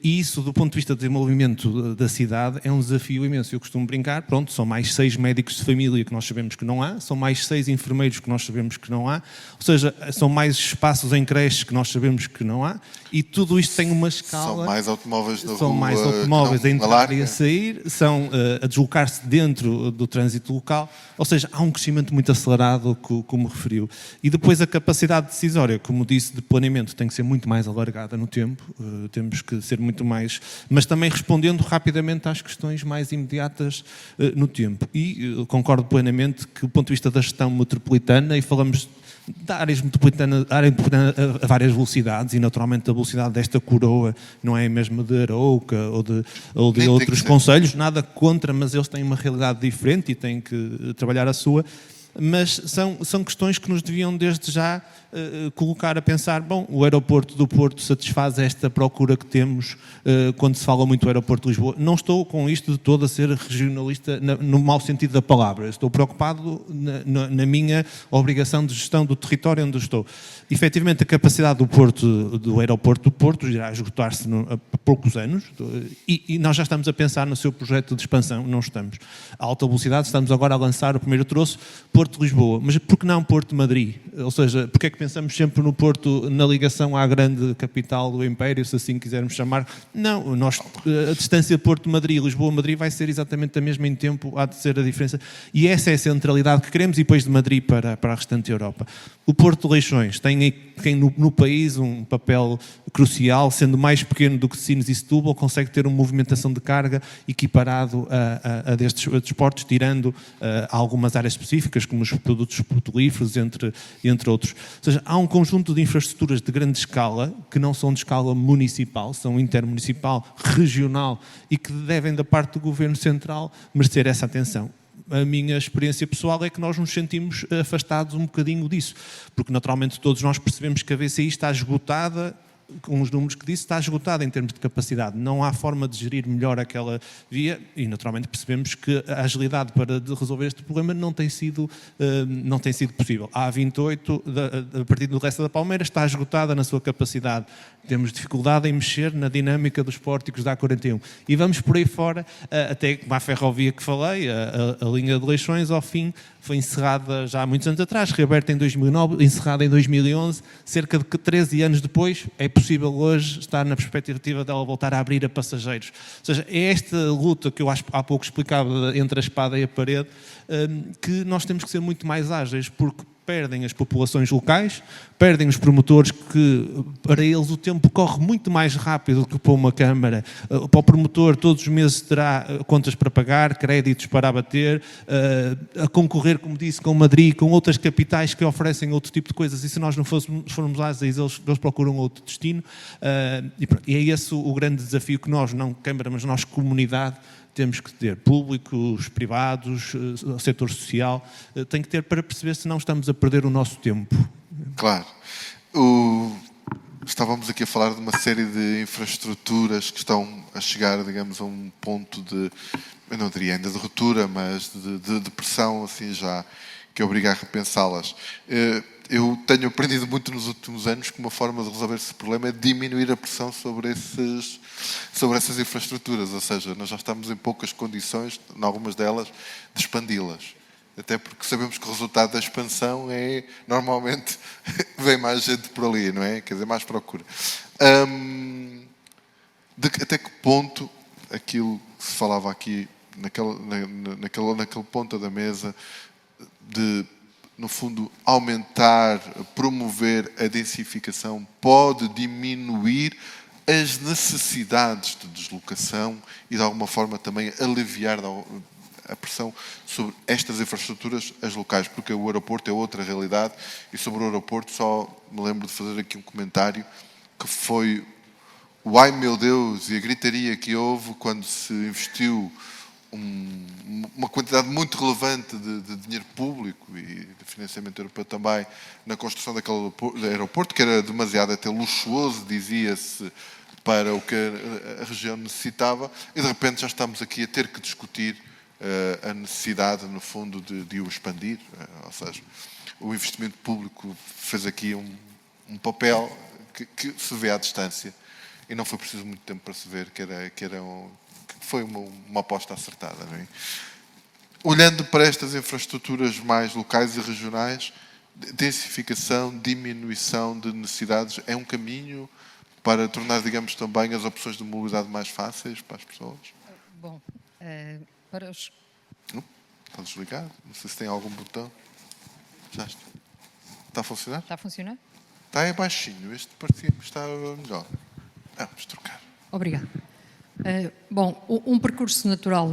E isso, do ponto de vista do desenvolvimento da cidade, é um desafio imenso. Eu costumo brincar, pronto, são mais 6 médicos de família que nós sabemos que não há, são mais 6 enfermeiros que nós sabemos que não há, ou seja, são mais espaços em creches que nós sabemos que não há, e tudo isto tem uma escala... São mais automóveis na rua, são mais automóveis a entrar e a sair, são a deslocar-se dentro do trânsito local, ou seja, há um crescimento muito acelerado, como referiu. E depois a capacidade decisória, como disse, de planeamento tem que ser muito mais alargada no tempo, temos que ser muito mais, mas também respondendo rapidamente às questões mais imediatas no tempo. E concordo plenamente que, do ponto de vista da gestão metropolitana, e falamos da área metropolitana a várias velocidades, e naturalmente a velocidade desta coroa não é a mesma de Arouca ou de outros concelhos, nada contra, mas eles têm uma realidade diferente e têm que trabalhar a sua. Mas são questões que nos deviam desde já colocar a pensar, bom, o aeroporto do Porto satisfaz esta procura que temos quando se fala muito do aeroporto de Lisboa. Não estou com isto de todo a ser regionalista no mau sentido da palavra, estou preocupado na minha obrigação de gestão do território onde estou. Efetivamente, a capacidade do aeroporto do Porto irá esgotar-se há poucos anos e nós já estamos a pensar no seu projeto de expansão, não estamos. A alta velocidade, estamos agora a lançar o primeiro troço, Porto de Lisboa, mas por que não Porto de Madrid? Ou seja, porque é que pensamos sempre no Porto na ligação à grande capital do Império, se assim quisermos chamar? Não, a distância de Porto de Madrid e Lisboa-Madrid vai ser exatamente a mesma em tempo, há de ser a diferença. E essa é a centralidade que queremos, e depois de Madrid para a restante Europa. O Porto de Leixões tem no país um papel crucial, sendo mais pequeno do que Sines e Setúbal, consegue ter uma movimentação de carga equiparado a destes portos, tirando algumas áreas específicas, como os produtos petrolíferos, entre outros. Ou seja, há um conjunto de infraestruturas de grande escala, que não são de escala municipal, são intermunicipal, regional, e que devem, da parte do Governo Central, merecer essa atenção. A minha experiência pessoal é que nós nos sentimos afastados um bocadinho disso, porque naturalmente todos nós percebemos que a VCI está esgotada, com os números que disse, está esgotada em termos de capacidade. Não há forma de gerir melhor aquela via e naturalmente percebemos que a agilidade para resolver este problema não tem sido possível. A A28, a partir do resto da Palmeira, está esgotada na sua capacidade. Temos dificuldade em mexer na dinâmica dos pórticos da A41. E vamos por aí fora, até a ferrovia que falei, a linha de Leixões, ao fim, foi encerrada já há muitos anos atrás, reaberta em 2009, encerrada em 2011, cerca de 13 anos depois, é possível hoje estar na perspectiva dela voltar a abrir a passageiros. Ou seja, é esta luta que eu há pouco explicava entre a espada e a parede, que nós temos que ser muito mais ágeis, porque perdem as populações locais, perdem os promotores, que para eles o tempo corre muito mais rápido do que para uma Câmara. Para o promotor todos os meses terá contas para pagar, créditos para abater, a concorrer, como disse, com Madrid, com outras capitais que oferecem outro tipo de coisas, e se nós não formos ágeis, eles procuram outro destino. E é esse o grande desafio que nós, não Câmara, mas nós, comunidade, temos que ter, públicos, privados, o setor social, tem que ter, para perceber se não estamos a perder o nosso tempo. Claro. Estávamos aqui a falar de uma série de infraestruturas que estão a chegar, digamos, a um ponto de, eu não diria ainda de ruptura, mas de pressão, assim já, que obriga a repensá-las. eu tenho aprendido muito nos últimos anos que uma forma de resolver esse problema é diminuir a pressão sobre essas infraestruturas, ou seja, nós já estamos em poucas condições, em algumas delas, de expandi-las. Até porque sabemos que o resultado da expansão é, normalmente, vem mais gente por ali, não é? Quer dizer, mais procura. Até que ponto aquilo que se falava aqui, naquele ponto da mesa, de, no fundo, aumentar, promover a densificação, pode diminuir as necessidades de deslocação e, de alguma forma, também aliviar a pressão sobre estas infraestruturas, as locais, porque o aeroporto é outra realidade. E sobre o aeroporto só me lembro de fazer aqui um comentário que foi o ai meu Deus e a gritaria que houve quando se investiu uma quantidade muito relevante de dinheiro público e de financiamento europeu também na construção daquele aeroporto, que era demasiado até luxuoso, dizia-se, para o que a região necessitava, e de repente já estamos aqui a ter que discutir a necessidade, no fundo, de o expandir. Ou seja, o investimento público fez aqui um papel que se vê à distância, e não foi preciso muito tempo para se ver que foi uma aposta acertada. Não é? Olhando para estas infraestruturas mais locais e regionais, densificação, diminuição de necessidades é um caminho para tornar, digamos, também as opções de mobilidade mais fáceis para as pessoas? Bom, para os... Está desligado? Não sei se tem algum botão. Já está. Está a funcionar? Está a funcionar? Está aí baixinho. Este parecia que estava melhor. Vamos trocar. Obrigada. Bom, um percurso natural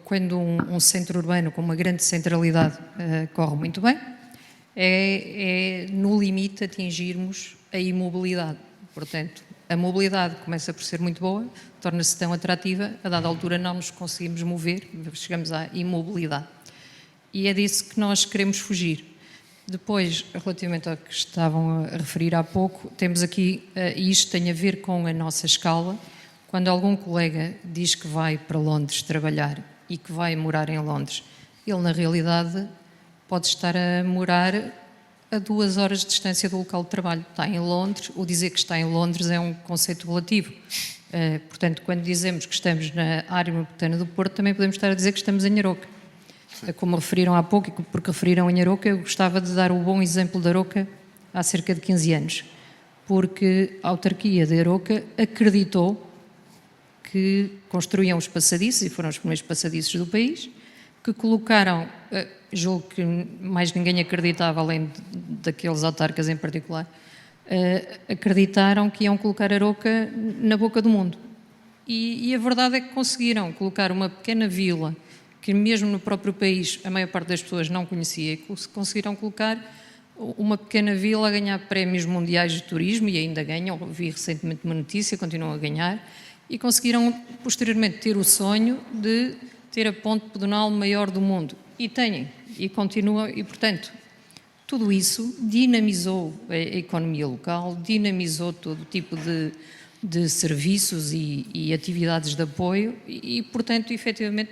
quando um centro urbano com uma grande centralidade corre muito bem, é no limite atingirmos a imobilidade. Portanto, a mobilidade começa por ser muito boa, torna-se tão atrativa, a dada altura não nos conseguimos mover, chegamos à imobilidade. E é disso que nós queremos fugir. Depois, relativamente ao que estavam a referir há pouco, temos aqui, e isto tem a ver com a nossa escala, quando algum colega diz que vai para Londres trabalhar e que vai morar em Londres, ele na realidade pode estar a morar a 2 horas de distância do local de trabalho. Está em Londres, o dizer que está em Londres é um conceito relativo. Portanto, quando dizemos que estamos na área metropolitana do Porto, também podemos estar a dizer que estamos em Aroca. Como referiram há pouco, e porque referiram em Aroca, eu gostava de dar o bom exemplo de Aroca há cerca de 15 anos, porque a autarquia de Aroca acreditou que construíam os passadiços, e foram os primeiros passadiços do país, que colocaram, julgo que mais ninguém acreditava, além daqueles autarcas em particular, acreditaram que iam colocar Aroca na boca do mundo. E a verdade é que conseguiram colocar uma pequena vila, que mesmo no próprio país a maior parte das pessoas não conhecia, conseguiram colocar uma pequena vila a ganhar prémios mundiais de turismo, e ainda ganham, vi recentemente uma notícia, continuam a ganhar, e conseguiram posteriormente ter o sonho de ter a ponte pedonal maior do mundo. E têm, e continuam, e portanto, tudo isso dinamizou a economia local, dinamizou todo tipo de serviços e atividades de apoio e, portanto, efetivamente,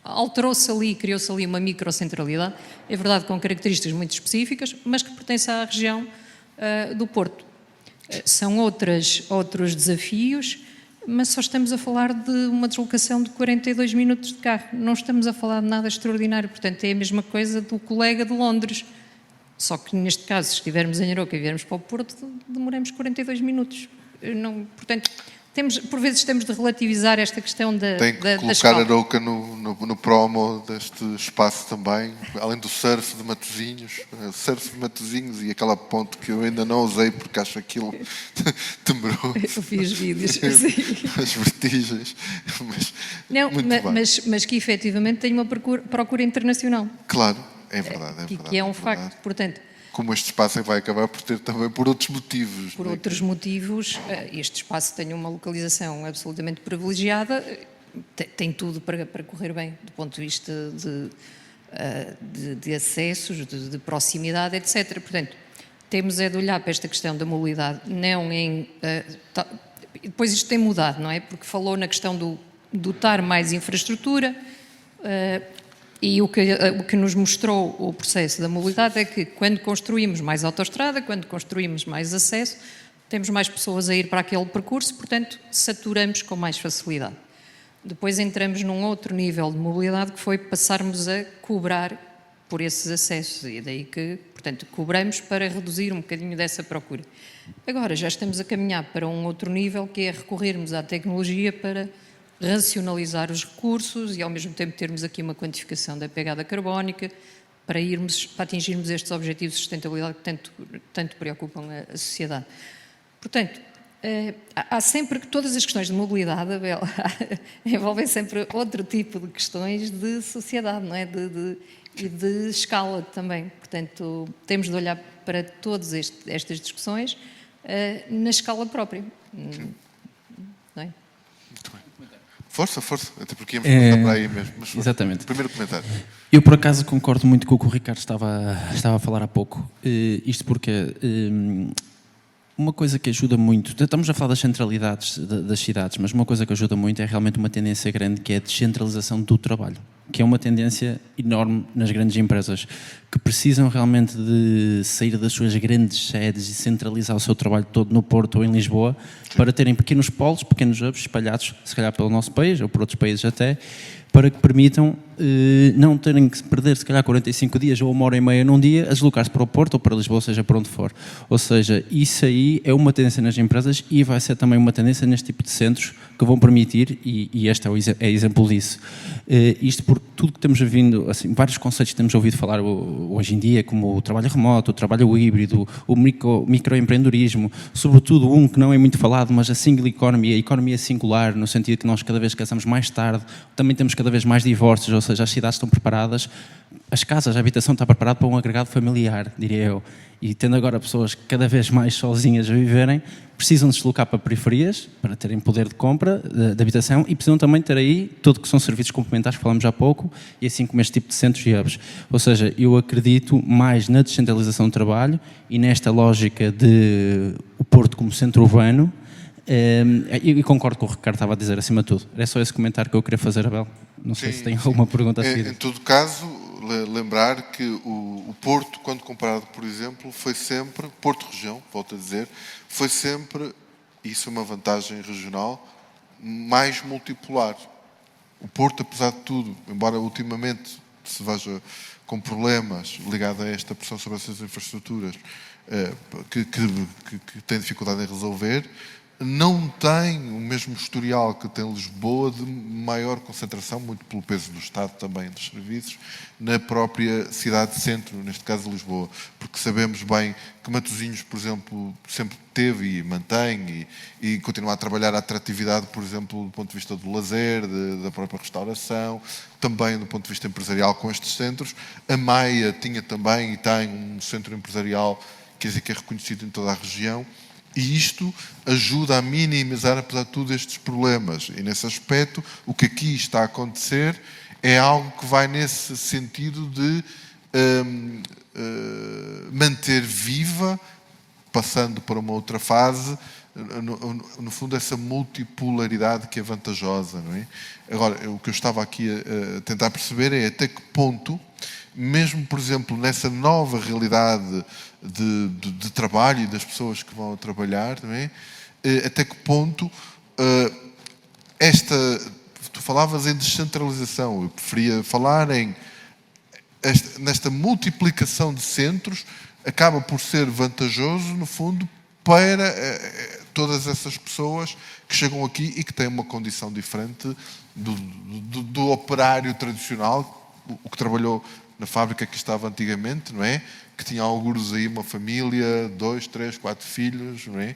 alterou-se ali, criou-se ali uma microcentralidade, é verdade com características muito específicas, mas que pertence à região do Porto. São outros desafios, mas só estamos a falar de uma deslocação de 42 minutos de carro, não estamos a falar de nada extraordinário, portanto é a mesma coisa do colega de Londres, só que neste caso, se estivermos em Aroca e viermos para o Porto, demoramos 42 minutos. Portanto, por vezes temos de relativizar esta questão da Tem que colocar Aroca no promo deste espaço também, além do surf de Matosinhos e aquela ponte que eu ainda não usei porque acho aquilo temeroso. Eu fiz vídeos, sim. As vertigens. Mas que efetivamente tem uma procura internacional. Claro, é verdade. Que é um facto, portanto... Como este espaço vai acabar por ter também por outros motivos. Por outros motivos, este espaço tem uma localização absolutamente privilegiada, tem tudo para correr bem, do ponto de vista de acessos, de proximidade, etc. Portanto, temos é de olhar para esta questão da mobilidade, não em... Depois isto tem mudado, não é? Porque falou na questão do dotar mais infraestrutura, E o que nos mostrou o processo da mobilidade é que quando construímos mais autoestrada, quando construímos mais acesso, temos mais pessoas a ir para aquele percurso, portanto, saturamos com mais facilidade. Depois entramos num outro nível de mobilidade que foi passarmos a cobrar por esses acessos e daí que, portanto, cobramos para reduzir um bocadinho dessa procura. Agora já estamos a caminhar para um outro nível que é recorrermos à tecnologia para racionalizar os recursos e ao mesmo tempo termos aqui uma quantificação da pegada carbónica para atingirmos estes objetivos de sustentabilidade que tanto preocupam a sociedade. Portanto, há sempre que todas as questões de mobilidade, Abel, envolvem sempre outro tipo de questões de sociedade, não é? E de escala também. Portanto, temos de olhar para todas estas discussões na escala própria. Não é? Força, até porque íamos passar para aí mesmo. Mas Exatamente. Primeiro comentário. Eu, por acaso, concordo muito com o que o Ricardo estava a falar há pouco. Isto porque uma coisa que ajuda muito, estamos a falar das centralidades das cidades, mas uma coisa que ajuda muito é realmente uma tendência grande que é a descentralização do trabalho, que é uma tendência enorme nas grandes empresas, que precisam realmente de sair das suas grandes sedes e centralizar o seu trabalho todo no Porto ou em Lisboa, para terem pequenos polos, pequenos hubs espalhados, se calhar pelo nosso país ou por outros países até, para que permitam não terem que perder, se calhar, 45 dias ou 1h30 num dia a deslocar-se para o Porto ou para Lisboa, seja para onde for. Ou seja, isso aí é uma tendência nas empresas e vai ser também uma tendência neste tipo de centros que vão permitir, e este é exemplo disso. Isto porque tudo que temos vindo, assim, vários conceitos que temos ouvido falar hoje em dia, como o trabalho remoto, o trabalho híbrido, o microempreendedorismo, sobretudo um que não é muito falado, mas a single economy, a economia singular, no sentido que nós cada vez casamos mais tarde, também temos cada vez mais divórcios, ou seja, as cidades estão preparadas, as casas, a habitação está preparada para um agregado familiar, diria eu. E tendo agora pessoas cada vez mais sozinhas a viverem, precisam de deslocar para periferias, para terem poder de compra, de habitação, e precisam também ter aí tudo que são serviços complementares que falamos há pouco, e assim como este tipo de centros e hubs. Ou seja, eu acredito mais na descentralização do trabalho e nesta lógica de o Porto como centro urbano, e concordo com o que o Ricardo estava a dizer acima de tudo. Era só esse comentário que eu queria fazer, Abel. Não sei se tem alguma pergunta a seguir. Em todo caso, lembrar que o Porto, quando comparado, por exemplo, foi sempre, Porto Região, volto a dizer, foi sempre, isso é uma vantagem regional, mais multipolar. O Porto, apesar de tudo, embora ultimamente se veja com problemas ligados a esta pressão sobre essas infraestruturas, que tem dificuldade em resolver, não tem o mesmo historial que tem Lisboa de maior concentração, muito pelo peso do Estado também dos serviços, na própria cidade-centro, neste caso Lisboa. Porque sabemos bem que Matosinhos, por exemplo, sempre teve e mantém e continua a trabalhar a atratividade, por exemplo, do ponto de vista do lazer, da própria restauração, também do ponto de vista empresarial com estes centros. A Maia tinha também e tem um centro empresarial, quer dizer, que é reconhecido em toda a região. E isto ajuda a minimizar, apesar de tudo, estes problemas. E, nesse aspecto, o que aqui está a acontecer é algo que vai nesse sentido de manter viva, passando para uma outra fase, no fundo, essa multipolaridade que é vantajosa. Não é? Agora, o que eu estava aqui a tentar perceber é até que ponto, mesmo, por exemplo, nessa nova realidade de trabalho e das pessoas que vão trabalhar, não é? Até que ponto tu falavas em descentralização, eu preferia falar nesta multiplicação de centros, acaba por ser vantajoso, no fundo, para todas essas pessoas que chegam aqui e que têm uma condição diferente do operário tradicional, o que trabalhou na fábrica que estava antigamente, não é? Que tinha algures aí uma família, 2, 3, 4 filhos, não é?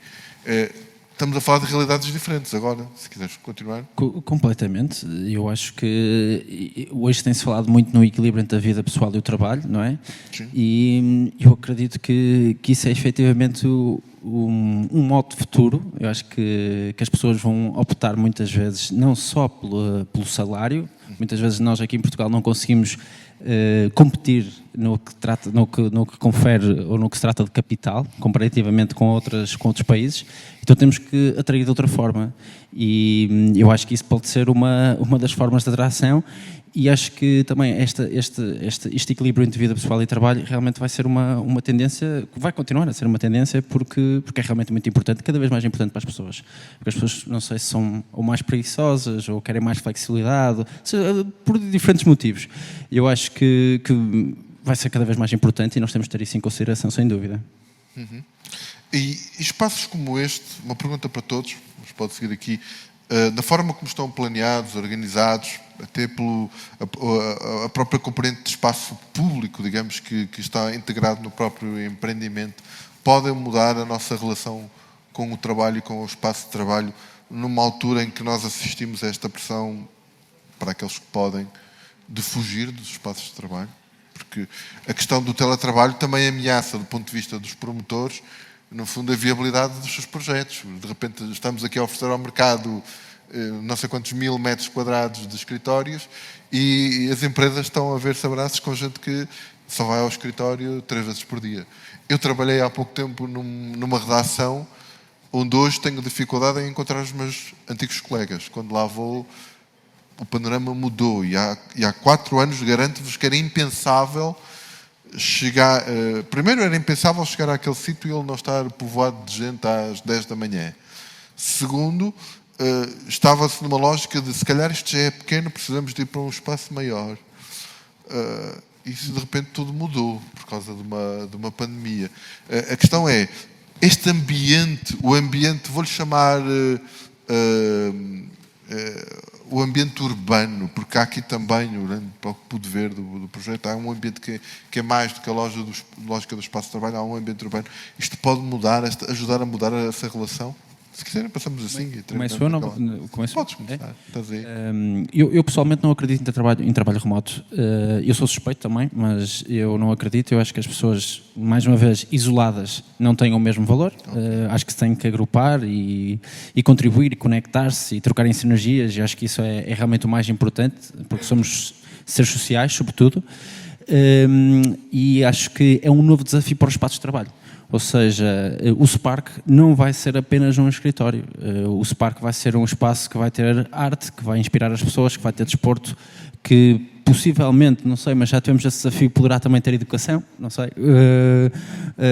Estamos a falar de realidades diferentes agora, se quiseres continuar. Completamente. Eu acho que hoje tem-se falado muito no equilíbrio entre a vida pessoal e o trabalho, não é? Sim. E eu acredito que isso é efetivamente um modo de futuro. Eu acho que as pessoas vão optar muitas vezes não só pelo salário, muitas vezes nós aqui em Portugal não conseguimos competir no que confere ou no que se trata de capital, comparativamente com outros países, então temos que atrair de outra forma. E eu acho que isso pode ser uma das formas de atração E acho que também este equilíbrio entre vida pessoal e trabalho realmente vai ser uma tendência, vai continuar a ser uma tendência porque é realmente muito importante, cada vez mais importante para as pessoas. Porque as pessoas, não sei se são ou mais preguiçosas ou querem mais flexibilidade, por diferentes motivos. Eu acho que vai ser cada vez mais importante e nós temos de ter isso em consideração, sem dúvida. Uhum. E espaços como este, uma pergunta para todos, mas pode seguir aqui, na forma como estão planeados, organizados, até pela própria componente de espaço público, digamos, que está integrado no próprio empreendimento, podem mudar a nossa relação com o trabalho e com o espaço de trabalho numa altura em que nós assistimos a esta pressão, para aqueles que podem, de fugir dos espaços de trabalho? Porque a questão do teletrabalho também ameaça, do ponto de vista dos promotores, no fundo, a viabilidade dos seus projetos. De repente, estamos aqui a oferecer ao mercado não sei quantos mil metros quadrados de escritórios e as empresas estão a ver-se abraços com gente que só vai ao escritório 3 vezes por dia. Eu trabalhei há pouco tempo numa redação onde hoje tenho dificuldade em encontrar os meus antigos colegas. Quando lá vou, o panorama mudou e há 4 anos garanto-vos que era impensável chegar... primeiro era impensável chegar àquele sítio e ele não estar povoado de gente às 10 da manhã. Segundo, estava-se numa lógica de se calhar isto já é pequeno, precisamos de ir para um espaço maior. Isso de repente tudo mudou por causa de uma pandemia. A questão é, este ambiente, o ambiente, vou-lhe chamar o ambiente urbano, porque há aqui também, para o que pude ver do projeto, há um ambiente que é mais do que a lógica do espaço de trabalho, há um ambiente urbano. Isto pode mudar, ajudar a mudar essa relação? Se quiserem, passamos assim. Começo eu? Podes começar. Eu pessoalmente não acredito em trabalho remoto. Eu sou suspeito também, mas eu não acredito. Eu acho que as pessoas, mais uma vez, isoladas, não têm o mesmo valor. Acho que se têm que agrupar e contribuir e conectar-se e trocarem sinergias. E acho que isso é realmente o mais importante, porque somos seres sociais, sobretudo. E acho que é um novo desafio para os espaços de trabalho. Ou seja, o Spark não vai ser apenas um escritório. O Spark vai ser um espaço que vai ter arte, que vai inspirar as pessoas, que vai ter desporto, que possivelmente, não sei, mas já tivemos esse desafio, poderá também ter educação, não sei.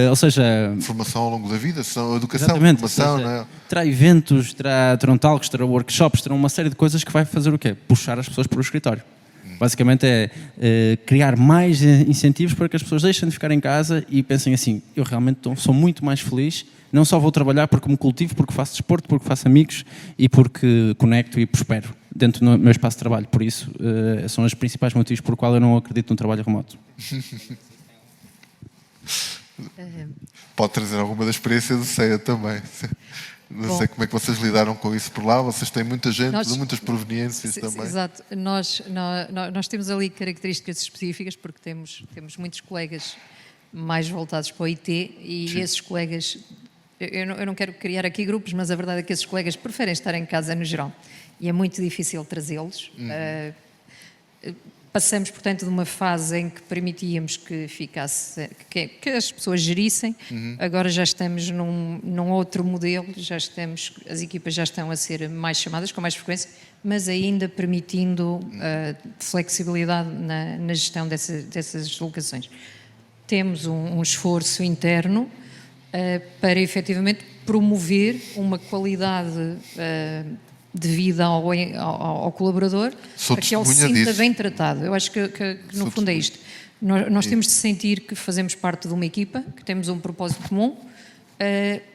Ou seja... Formação ao longo da vida, educação, exatamente, formação, seja, não é? Terá eventos, terão talks, terá workshops, terá uma série de coisas que vai fazer o quê? Puxar as pessoas para o escritório. Basicamente é criar mais incentivos para que as pessoas deixem de ficar em casa e pensem assim, eu realmente sou muito mais feliz, não só vou trabalhar porque me cultivo, porque faço desporto, porque faço amigos e porque conecto e prospero dentro do meu espaço de trabalho. Por isso, são os principais motivos por qual eu não acredito num trabalho remoto. Pode trazer alguma da experiência do CEA também. Não sei como é que vocês lidaram com isso por lá. Vocês têm muita gente de muitas proveniências também. Exato. Nós temos ali características específicas porque temos muitos colegas mais voltados para o IT e sim, esses colegas... Eu não quero criar aqui grupos, mas a verdade é que esses colegas preferem estar em casa no geral. E é muito difícil trazê-los. Passamos, portanto, de uma fase em que permitíamos que que as pessoas gerissem. Agora já estamos num outro modelo, as equipas já estão a ser mais chamadas, com mais frequência, mas ainda permitindo flexibilidade na gestão dessas deslocações. Temos um esforço interno para, efetivamente, promover uma qualidade de vida ao colaborador, para que ele se sinta bem tratado. Eu acho que no fundo é isto. Nós temos de sentir que fazemos parte de uma equipa, que temos um propósito comum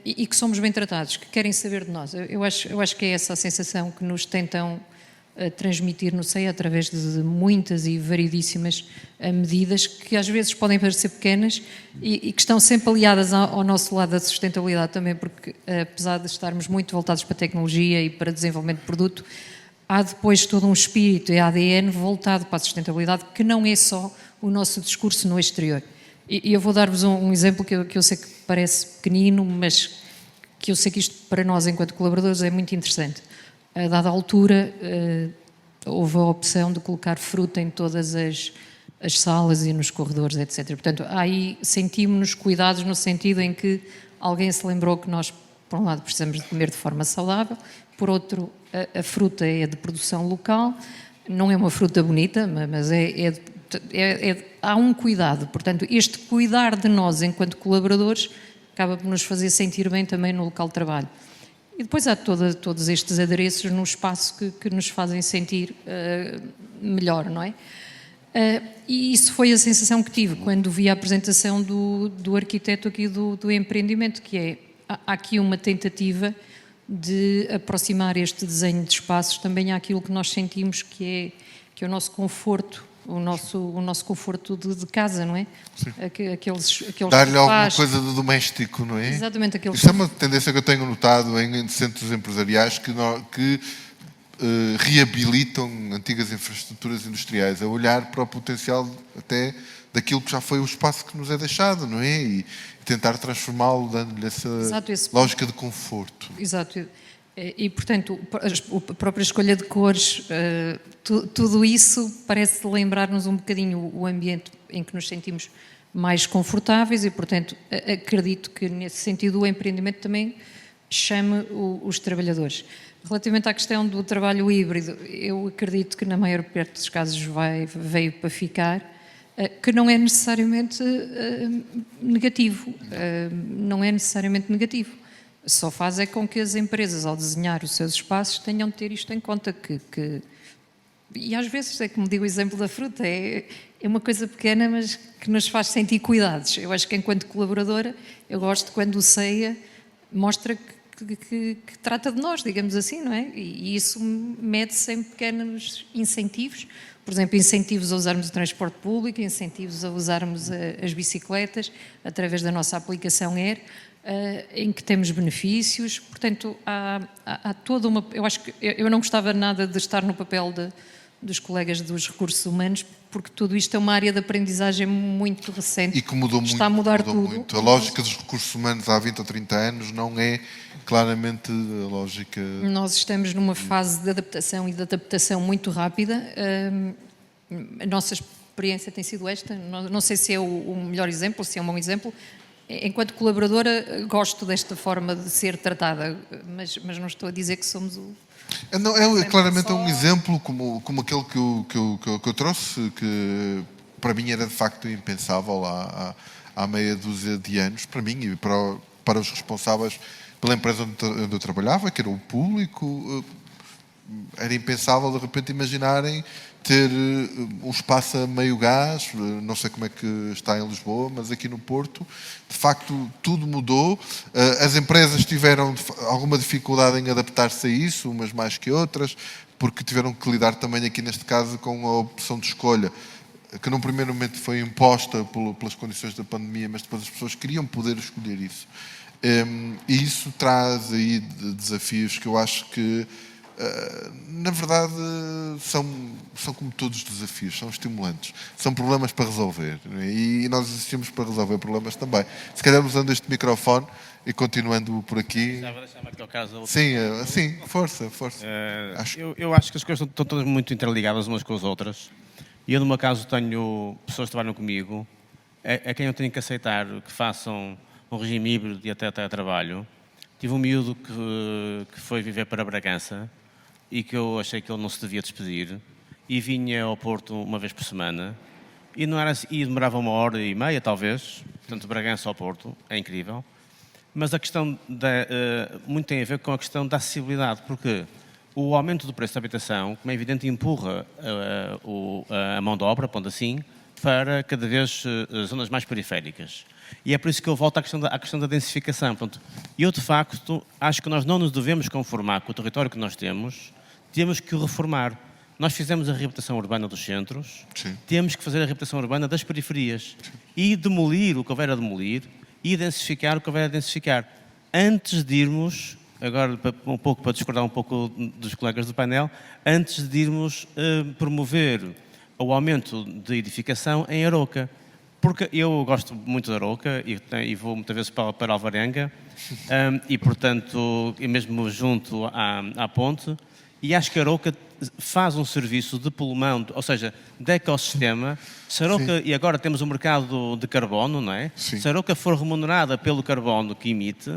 e que somos bem tratados, que querem saber de nós. Eu acho que é essa a sensação que nos tentam transmitir no CEA através de muitas e variedíssimas medidas que às vezes podem parecer pequenas e que estão sempre aliadas ao nosso lado da sustentabilidade também, porque apesar de estarmos muito voltados para a tecnologia e para desenvolvimento de produto, há depois todo um espírito e ADN voltado para a sustentabilidade, que não é só o nosso discurso no exterior. E eu vou dar-vos um exemplo que eu sei que parece pequenino, mas que eu sei que isto para nós enquanto colaboradores é muito interessante. A dada altura, houve a opção de colocar fruta em todas as salas e nos corredores, etc. Portanto, aí sentimos-nos cuidados no sentido em que alguém se lembrou que nós, por um lado, precisamos de comer de forma saudável, por outro, a fruta é de produção local, não é uma fruta bonita, mas há um cuidado. Portanto, este cuidar de nós enquanto colaboradores acaba por nos fazer sentir bem também no local de trabalho. E depois há todos estes adereços no espaço que nos fazem sentir melhor, não é? E isso foi a sensação que tive quando vi a apresentação do arquiteto aqui do empreendimento, que é, há aqui uma tentativa de aproximar este desenho de espaços também àquilo que nós sentimos que é o nosso conforto, o nosso conforto de casa, não é? Aqueles Dar-lhe alguma sofás. coisa de doméstico, não é? Exatamente, aqueles Isso é uma tendência que eu tenho notado em centros empresariais que reabilitam antigas infraestruturas industriais, a olhar para o potencial até daquilo que já foi o espaço que nos é deixado, não é? E tentar transformá-lo, dando-lhe essa lógica de conforto. Exato. E, portanto, a própria escolha de cores, tudo isso parece lembrar-nos um bocadinho o ambiente em que nos sentimos mais confortáveis e, portanto, acredito que, nesse sentido, o empreendimento também chame os trabalhadores. Relativamente à questão do trabalho híbrido, eu acredito que, na maior parte dos casos, veio para ficar, que não é necessariamente negativo. Não é necessariamente negativo. Só faz é com que as empresas, ao desenhar os seus espaços, tenham de ter isto em conta. E às vezes, é como digo o exemplo da fruta, é uma coisa pequena, mas que nos faz sentir cuidados. Eu acho que, enquanto colaboradora, eu gosto quando o CEIA mostra que trata de nós, digamos assim, não é? E isso mede-se em pequenos incentivos. Por exemplo, incentivos a usarmos o transporte público, incentivos a usarmos as bicicletas, através da nossa aplicação Air, em que temos benefícios. Portanto, há toda uma... Eu acho que eu não gostava nada de estar no papel dos colegas dos recursos humanos, porque tudo isto é uma área de aprendizagem muito recente. E que mudou muito. Está a mudar tudo. Muito. A lógica dos recursos humanos há 20 ou 30 anos não é claramente a lógica... Nós estamos numa fase de adaptação e de adaptação muito rápida. A nossa experiência tem sido esta. Não sei se é o melhor exemplo, se é um bom exemplo. Enquanto colaboradora, gosto desta forma de ser tratada, mas não estou a dizer que somos o... Não, claramente é um exemplo como aquele que eu trouxe, que para mim era de facto impensável há meia dúzia de anos, para mim e para os responsáveis pela empresa onde eu trabalhava, que era o público. Era impensável de repente imaginarem ter um espaço a meio gás. Não sei como é que está em Lisboa, mas aqui no Porto, de facto, tudo mudou. As empresas tiveram alguma dificuldade em adaptar-se a isso, umas mais que outras, porque tiveram que lidar também aqui neste caso com a opção de escolha, que num primeiro momento foi imposta pelas condições da pandemia, mas depois as pessoas queriam poder escolher isso. E isso traz aí desafios que eu acho que, na verdade, são como todos os desafios, são estimulantes, são problemas para resolver, e nós existimos para resolver problemas também. Se calhar usando este microfone e continuando por aqui... Deixava aqui ao caso... Sim, força. Eu acho que as coisas estão todas muito interligadas umas com as outras. E eu, no meu caso, tenho pessoas que trabalham comigo, a quem eu tenho que aceitar que façam um regime híbrido e até trabalho. Tive um miúdo que foi viver para Bragança e que eu achei que ele não se devia despedir, e vinha ao Porto uma vez por semana, e não era assim, e demorava 1h30, talvez, portanto, de Bragança ao Porto, é incrível. Mas a questão muito tem a ver com a questão da acessibilidade, porque o aumento do preço da habitação, como é evidente, empurra a mão de obra, pondo assim, para cada vez zonas mais periféricas. E é por isso que eu volto à questão da densificação. Portanto, eu, de facto, acho que nós não nos devemos conformar com o território que nós temos que o reformar. Nós fizemos a reabilitação urbana dos centros, Sim. Temos que fazer a reabilitação urbana das periferias. Sim. E demolir o que houver a demolir e densificar o que houver a densificar. Antes de irmos, agora para discordar um pouco dos colegas do painel, antes de irmos promover o aumento de edificação em Arouca. Porque eu gosto muito de Arouca e vou muitas vezes para Alvarenga e, portanto, e mesmo junto à ponte, e acho que Arouca faz um serviço de pulmão, ou seja, de ecossistema. Se Arouca, e agora temos um mercado de carbono, não é? Sim. Se Arouca for remunerada pelo carbono que emite,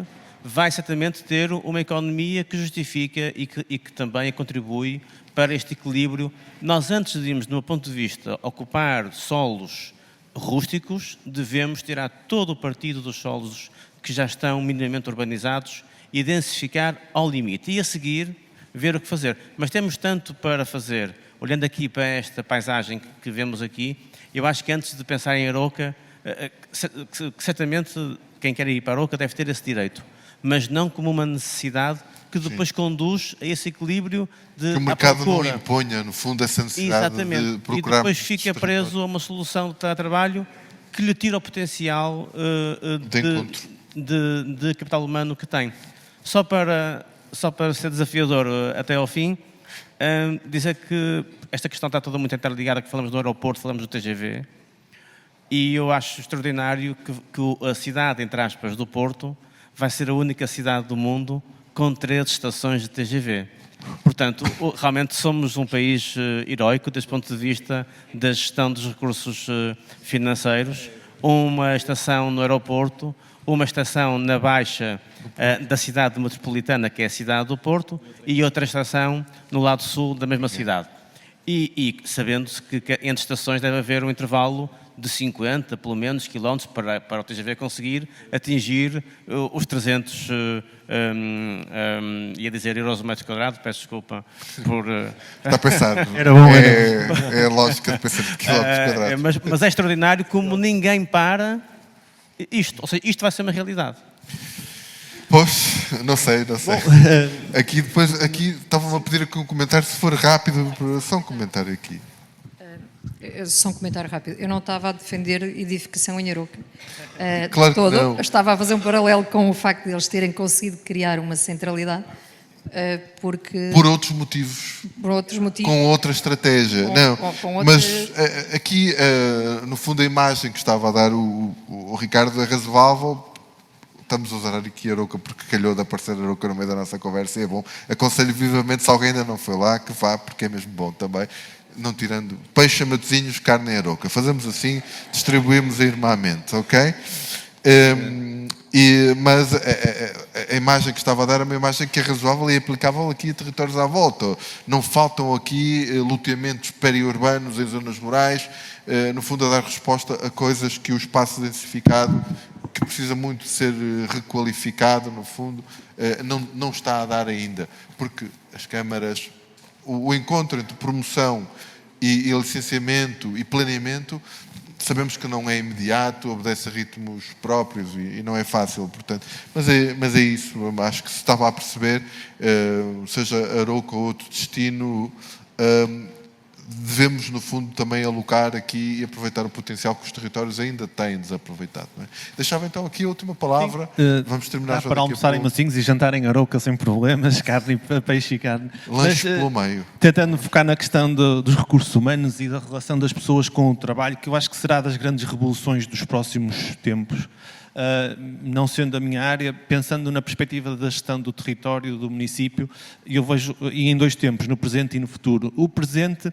vai certamente ter uma economia que justifica e que também contribui para este equilíbrio. Nós, antes de irmos, do meu ponto de vista, ocupar solos rústicos, devemos tirar todo o partido dos solos que já estão minimamente urbanizados e densificar ao limite. E a seguir, ver o que fazer. Mas temos tanto para fazer. Olhando aqui para esta paisagem que vemos aqui, eu acho que antes de pensar em Arouca, que certamente quem quer ir para Arouca deve ter esse direito, mas não como uma necessidade que depois conduz a esse equilíbrio de Que o mercado não imponha, no fundo, essa necessidade de procurar... E depois fica preso a uma solução de teletrabalho que lhe tira o potencial de capital humano que tem. Só para ser desafiador até ao fim, dizer que esta questão está toda muito interligada, que falamos do aeroporto, falamos do TGV, e eu acho extraordinário que a cidade, entre aspas, do Porto, vai ser a única cidade do mundo com 3 estações de TGV. Portanto, realmente somos um país heroico deste ponto de vista da gestão dos recursos financeiros. Uma estação no aeroporto, uma estação na baixa da cidade metropolitana, que é a cidade do Porto, e outra estação no lado sul da mesma cidade. E sabendo-se que entre estações deve haver um intervalo de 50, pelo menos, quilómetros para o TGV conseguir atingir os 300, ia dizer euros o metro quadrado, peço desculpa por... Está pensado. Era bom, é a lógica de pensamento de quilómetros quadrados. Mas é extraordinário como ninguém para isto. Ou seja, isto vai ser uma realidade. Pois, não sei. Aqui estavam a pedir aqui um comentário, se for rápido, só um comentário aqui. Só um comentário rápido. Eu não estava a defender edificação em Arouca. Claro que não. Eu estava a fazer um paralelo com o facto de eles terem conseguido criar uma centralidade, porque... Por outros motivos. Por outros motivos. Com outra estratégia. Mas aqui, no fundo, a imagem que estava a dar o Ricardo é razoável. Estamos a usar aqui Arouca porque calhou de aparecer Arouca no meio da nossa conversa e é bom. Aconselho vivamente, se alguém ainda não foi lá, que vá, porque é mesmo bom também. Não tirando peixe a Matosinhos, carne em Arouca. Fazemos assim, distribuímos irmãmente, ok? Mas a imagem que estava a dar é uma imagem que é razoável e aplicável aqui a territórios à volta. Não faltam aqui loteamentos periurbanos em zonas rurais, no fundo a dar resposta a coisas que o espaço densificado, que precisa muito de ser requalificado, no fundo, não está a dar ainda. Porque as câmaras... O encontro entre promoção e licenciamento e planeamento, sabemos que não é imediato, obedece a ritmos próprios e não é fácil, portanto. Mas é isso, acho que se estava a perceber, seja Arouca ou outro destino, devemos, no fundo, também alocar aqui e aproveitar o potencial que os territórios ainda têm desaproveitado. Não é? Deixava então aqui a última palavra. Vamos terminar já para almoçar em Matosinhos e jantar em Arouca sem problemas, carne, peixe e carne. Lanche pelo meio. Tentando focar na questão dos recursos humanos e da relação das pessoas com o trabalho, que eu acho que será das grandes revoluções dos próximos tempos. Não sendo a minha área, pensando na perspectiva da gestão do território, do município, eu vejo e em 2 tempos, no presente e no futuro. O presente,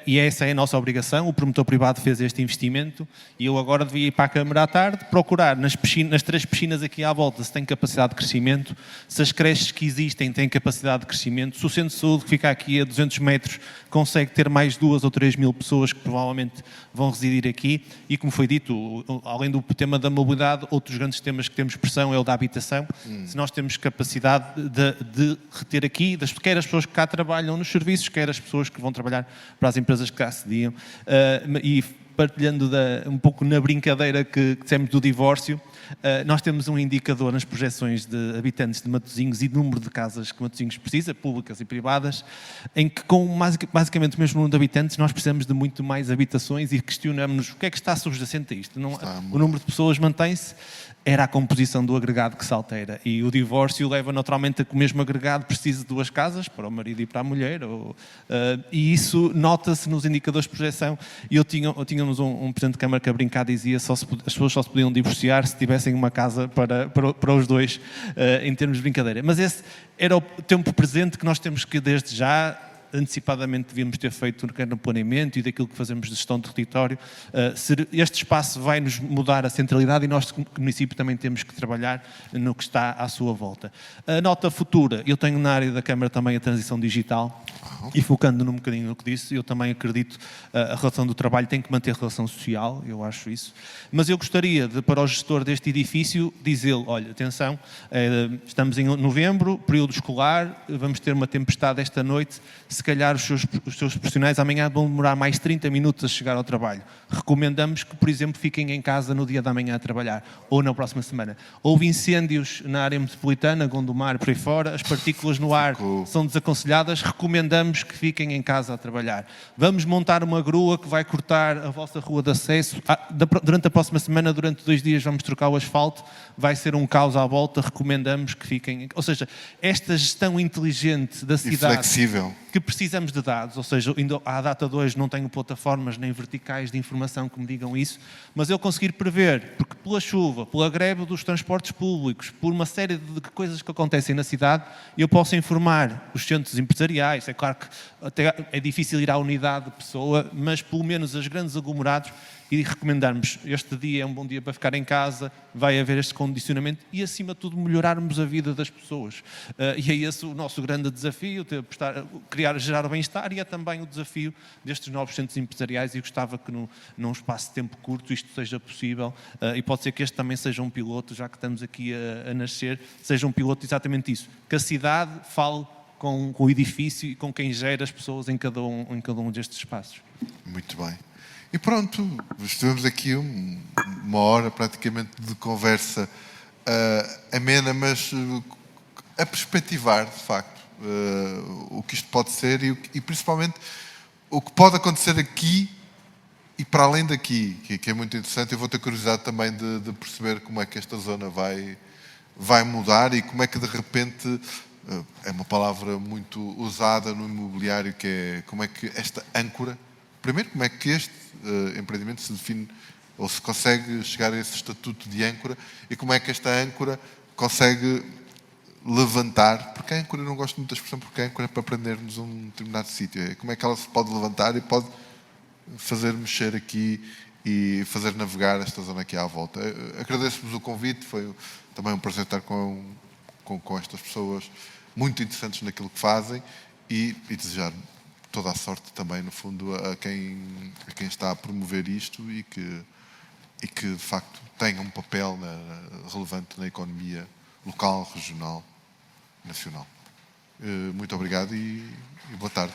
e essa é a nossa obrigação, o promotor privado fez este investimento e eu agora devia ir para a Câmara à tarde, procurar nas 3 piscinas aqui à volta se tem capacidade de crescimento, se as creches que existem têm capacidade de crescimento, se o centro de saúde que fica aqui a 200 metros consegue ter mais 2 ou 3 mil pessoas que provavelmente vão residir aqui e, como foi dito, além do tema da mobilidade, outros grandes temas que temos pressão é o da habitação. Se nós temos capacidade de reter aqui, quer as pessoas que cá trabalham nos serviços, quer as pessoas que vão trabalhar para as empresas que cá sediam, e partilhando um pouco na brincadeira que dissemos do divórcio, nós temos um indicador nas projeções de habitantes de Matosinhos e número de casas que Matosinhos precisa, públicas e privadas, em que com basicamente o mesmo número de habitantes nós precisamos de muito mais habitações e questionamos-nos o que é que está subjacente a isto. O número de pessoas mantém-se, era a composição do agregado que se altera e o divórcio leva naturalmente a que o mesmo agregado precise de 2 casas para o marido e para a mulher e isso nota-se nos indicadores de projeção e tínhamos um Presidente de Câmara que a brincar dizia que as pessoas só se podiam divorciar se tivessem uma casa para os 2 em termos de brincadeira, mas esse era o tempo presente que nós temos que desde já antecipadamente devíamos ter feito no planeamento e daquilo que fazemos de gestão de território. Este espaço vai nos mudar a centralidade e nós, como município, também temos que trabalhar no que está à sua volta. A nota futura, eu tenho na área da Câmara também a transição digital e focando um bocadinho no que disse, eu também acredito a relação do trabalho tem que manter a relação social, eu acho isso, mas eu gostaria de, para o gestor deste edifício, dizer-lhe, olha, atenção, estamos em novembro, período escolar, vamos ter uma tempestade esta noite, se calhar os seus profissionais amanhã vão demorar mais 30 minutos a chegar ao trabalho. Recomendamos que, por exemplo, fiquem em casa no dia da manhã a trabalhar, ou na próxima semana. Houve incêndios na área metropolitana, Gondomar, por aí fora, as partículas no ar são desaconselhadas, recomendamos que fiquem em casa a trabalhar. Vamos montar uma grua que vai cortar a vossa rua de acesso. Durante a próxima semana, durante 2 dias, vamos trocar o asfalto, vai ser um caos à volta, recomendamos que fiquem... Ou seja, esta gestão inteligente da cidade... E flexível. Que precisamos de dados, ou seja, ainda à data de hoje não tenho plataformas nem verticais de informação que me digam isso, mas eu conseguir prever, porque pela chuva, pela greve dos transportes públicos, por uma série de coisas que acontecem na cidade, eu posso informar os centros empresariais. É claro que até é difícil ir à unidade de pessoa, mas pelo menos os grandes aglomerados, e recomendarmos este dia é um bom dia para ficar em casa, vai haver este condicionamento e, acima de tudo, melhorarmos a vida das pessoas. E é esse o nosso grande desafio, gerar bem-estar, e é também o desafio destes novos centros empresariais, e gostava que num espaço de tempo curto isto seja possível, e pode ser que este também seja um piloto, já que estamos aqui a nascer, seja um piloto exatamente isso, que a cidade fale com o edifício e com quem gera as pessoas em cada um destes espaços. Muito bem. E pronto, estivemos aqui uma hora praticamente de conversa amena, mas a perspectivar, de facto, o que isto pode ser e principalmente o que pode acontecer aqui e para além daqui, que é muito interessante. Eu vou ter curiosidade também de perceber como é que esta zona vai mudar e como é que de repente, é uma palavra muito usada no imobiliário, que é como é que esta âncora, primeiro como é que este empreendimento se define ou se consegue chegar a esse estatuto de âncora e como é que esta âncora consegue levantar, porque a âncora, eu não gosto muito da expressão, porque a âncora é para prendermos um determinado sítio, é como é que ela se pode levantar e pode fazer mexer aqui e fazer navegar esta zona aqui à volta. Agradeço-vos o convite, foi também um prazer estar com estas pessoas muito interessantes naquilo que fazem e desejar toda a sorte também, no fundo, a quem está a promover isto e que de facto tenha um papel relevante na economia local, regional, nacional. Muito obrigado e boa tarde.